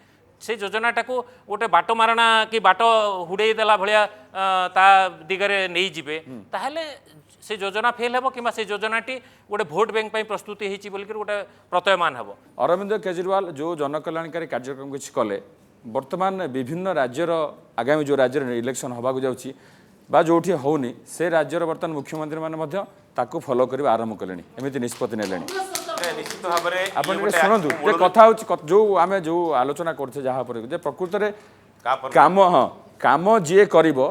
से योजनाटाकू गोटे बाट मारणा कि बाट हुड़े देला भलिया ता दिगरे नहीं जिबे ताहले से योजना फेल हेबो किमा से योजनाटी गोटे भोट बैंक पई प्रस्तुति हेची बोलकर गोटे प्रत्ययमान हेबो अरविंद केजरीवाल जो जनकल्याणकारी कार्यक्रम किछि कले वर्तमान विभिन्न राज्यर आगामी जो राज्य इलेक्शन होबाक जाउछि बा जोठी होउनी से राज्यर वर्तमान मुख्यमंत्री माने मध्य ताकू फॉलो करबा आरंभ कलेनी एमिति निष्पत्ति नेलेनी निश्चित भाव में आपण सुनंतु जे कथा होछि जो आमे जो आलोचना करथे जहा पर जे प्रकृत रे काम काम जे करिवो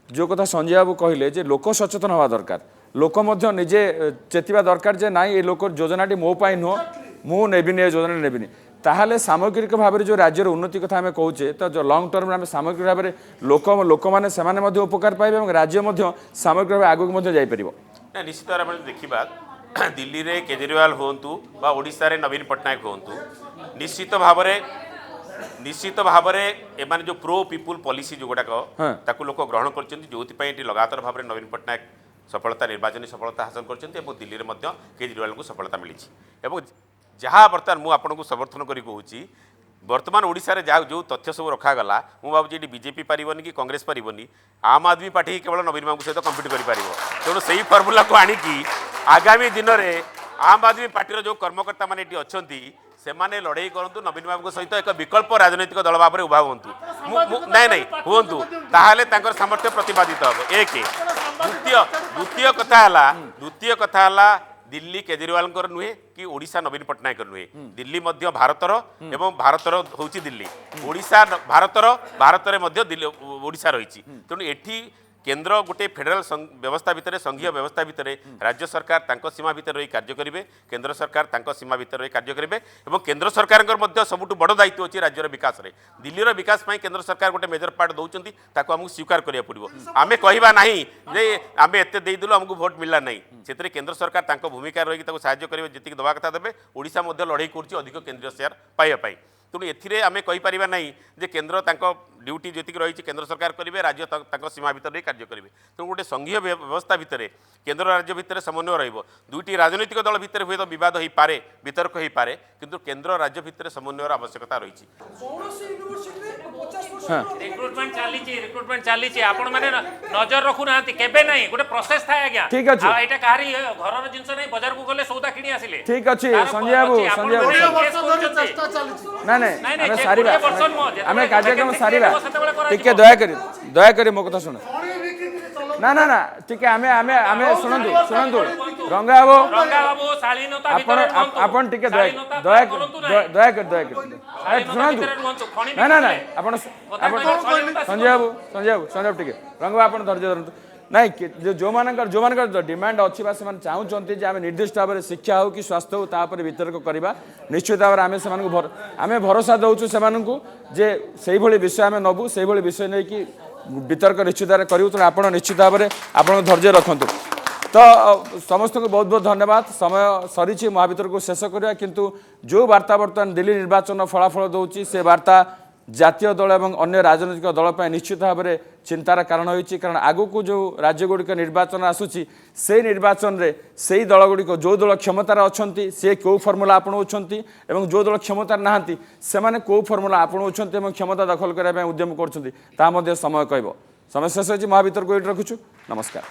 जो कथा संजय बाबू कहले जे लोक सचेतन हवा दरकार लोक मध्य निजे चेतिबा दरकार जे नाई ए लोक योजनाटी मो पाई नुह मु नेबिनी ए योजना नेबिनी ताहले सामग्रिक भाव जो राज्यर उन्नति कथा आम कहूचे तो जो लंग टर्म आम सामग्रिक भाव में लोक मैंने से उपकार पाइबे और राज्य सामग्रिक भाव आगक जाई परिबो ना निश्चित भाव में देखा दिल्ली रे केजरीवाल होंतु बा ओडिशा रे नवीन पट्टनायक होंतु निश्चित भाव में एमाने जो प्रो पीपुल पॉलिसी जो गुड़ाक ताकू लोक ग्रहण करछन्ती जोथि लगातार भाव में नवीन पट्टनायक सफलता निर्वाचन सफलता हासिल करछन्ती एवं दिल्ली रे मध्य केजरीवाल को सफलता मिली एवं जहाँ बर्तमान मुझे आपको समर्थन करी कहूँ बर्तमान ओडिशा रे जो तथ्य सब रखागला मु भावी ये बीजेपी पारिबनी कि कांग्रेस पारिबनी आम आदमी पार्टी केवल नवीन बाबू सहित कम्पिट कर तेणु से फर्मुला को आणिकी आगामी दिन में आम आदमी पार्टी जो कर्मकर्ता मैंने ये अच्छा से लड़ाई करूँ नवीन बाबू सहित एक विकल्प राजनैतिक दल भाव में उभा हूँ नहीं हूँ ताहले सामर्थ्य प्रतिपादित हम एक द्वितीय कथा दिल्ली केजरीवाल नुहे कि ओडिशा नवीन पट्टनायक नुहे दिल्ली मध्य भारतर एवं भारतर होची दिल्ली ओडिशा भारतर दिल्ली ओडिशा रही तेणु एठी केंद्र गोटे फेडराल व्यवस्था भितर संघीय व्यवस्था भितर राज्य सरकार तांको सीमा भितर रही कार्य करेंगे केंद्र सरकार तांको सीमा भितर रही कार्य करेंगे और केंद्र सरकार सबुठु बड़ दायित्व अच्छी राज्यर विकास में दिल्लीर विकास केंद्र सरकार गोटे मेजर पार्ट दौरान ताको आमको स्वीकार करा पड़ो आम कहवा ना जे आम एत देदेलु आमको भोट मिलला नहीं से केंद्र सरकार तांको भूमिका रही साहाय्य करेंगे जी दवा कथा देवे ओडिशा लड़ाई कर अधिक केंद्रीय शेयर पाइबापी तेणु एथिरे आमे कहीपर ना जे केंद्र ड्यूटी जी रही केंद्र सरकार करेंगे राज्य सीमा भितर रही कार्य करेंगे तेणु गोटे संघीय व्यवस्था भितर केंद्र राज्य भितर समन्वय रही दुईटी राजनैतिक दल भितर हुए तो बद हो पारे वितर्क हो पारे किंतु केंद्र राज्य भितर समन्वयर आवश्यकता रही रिक्रुटमेंट चली आपण माने नजर रखु ना केबे नहीं गोटे प्रोसेस थाए आज्ञा ठीक अछि एटा काहरी घरर जिंस नहीं बाजार को गले सौदा किनी आसिले ठीक अछि संजय बाबू ना नहीं हमें सारीबा हमें कार्यक्रम सारीबा टिके दया करी मो कथा सुन ना ना ना टिके हमें सुनंतु रंगा बाबू शालीनता आपण टिके दया कर सुनंतु ना ना ना आपण संजय बाबू टिके रंगा आपण धैर्य धरंतु ନାଇଁ जो मानकर डिमांड अच्छी से चाहूँ जे आम निर्दिष्ट भाव में शिक्षा हो कि स्वास्थ्य हो तापर वितर्क करवा निश्चित भाव में आम भरोसा दौचु से जे से विषय आम नबू से विषय नहीं कि वितर्क निश्चित भाव में करूँ तो आप निश्चित भाव में आप धैर्य रखु तो समस्त को बहुत बहुत धन्यवाद समय सरी महावितर को शेष करवा किंतु जो वार्ता बर्तमान दिल्ली निर्वाचन फलाफल दौर से वार्ता जातीय दल और अन्य राजनैतिक दल पर निश्चित भाव में चिंतार कारण होती कारण आगु को जो राज्य गुड़िक निर्वाचन आसूची से निर्वाचन में से दल गुड़िक जो दल क्षमतार अच्छा सी कौ फर्मुला आपणाऊँच और जो दल क्षमतार नहांती से कौ फर्मुला आपणाऊँच क्षमता दखल करने उद्यम कर समय कह समय शेष महावितर को ये रखुचु नमस्कार।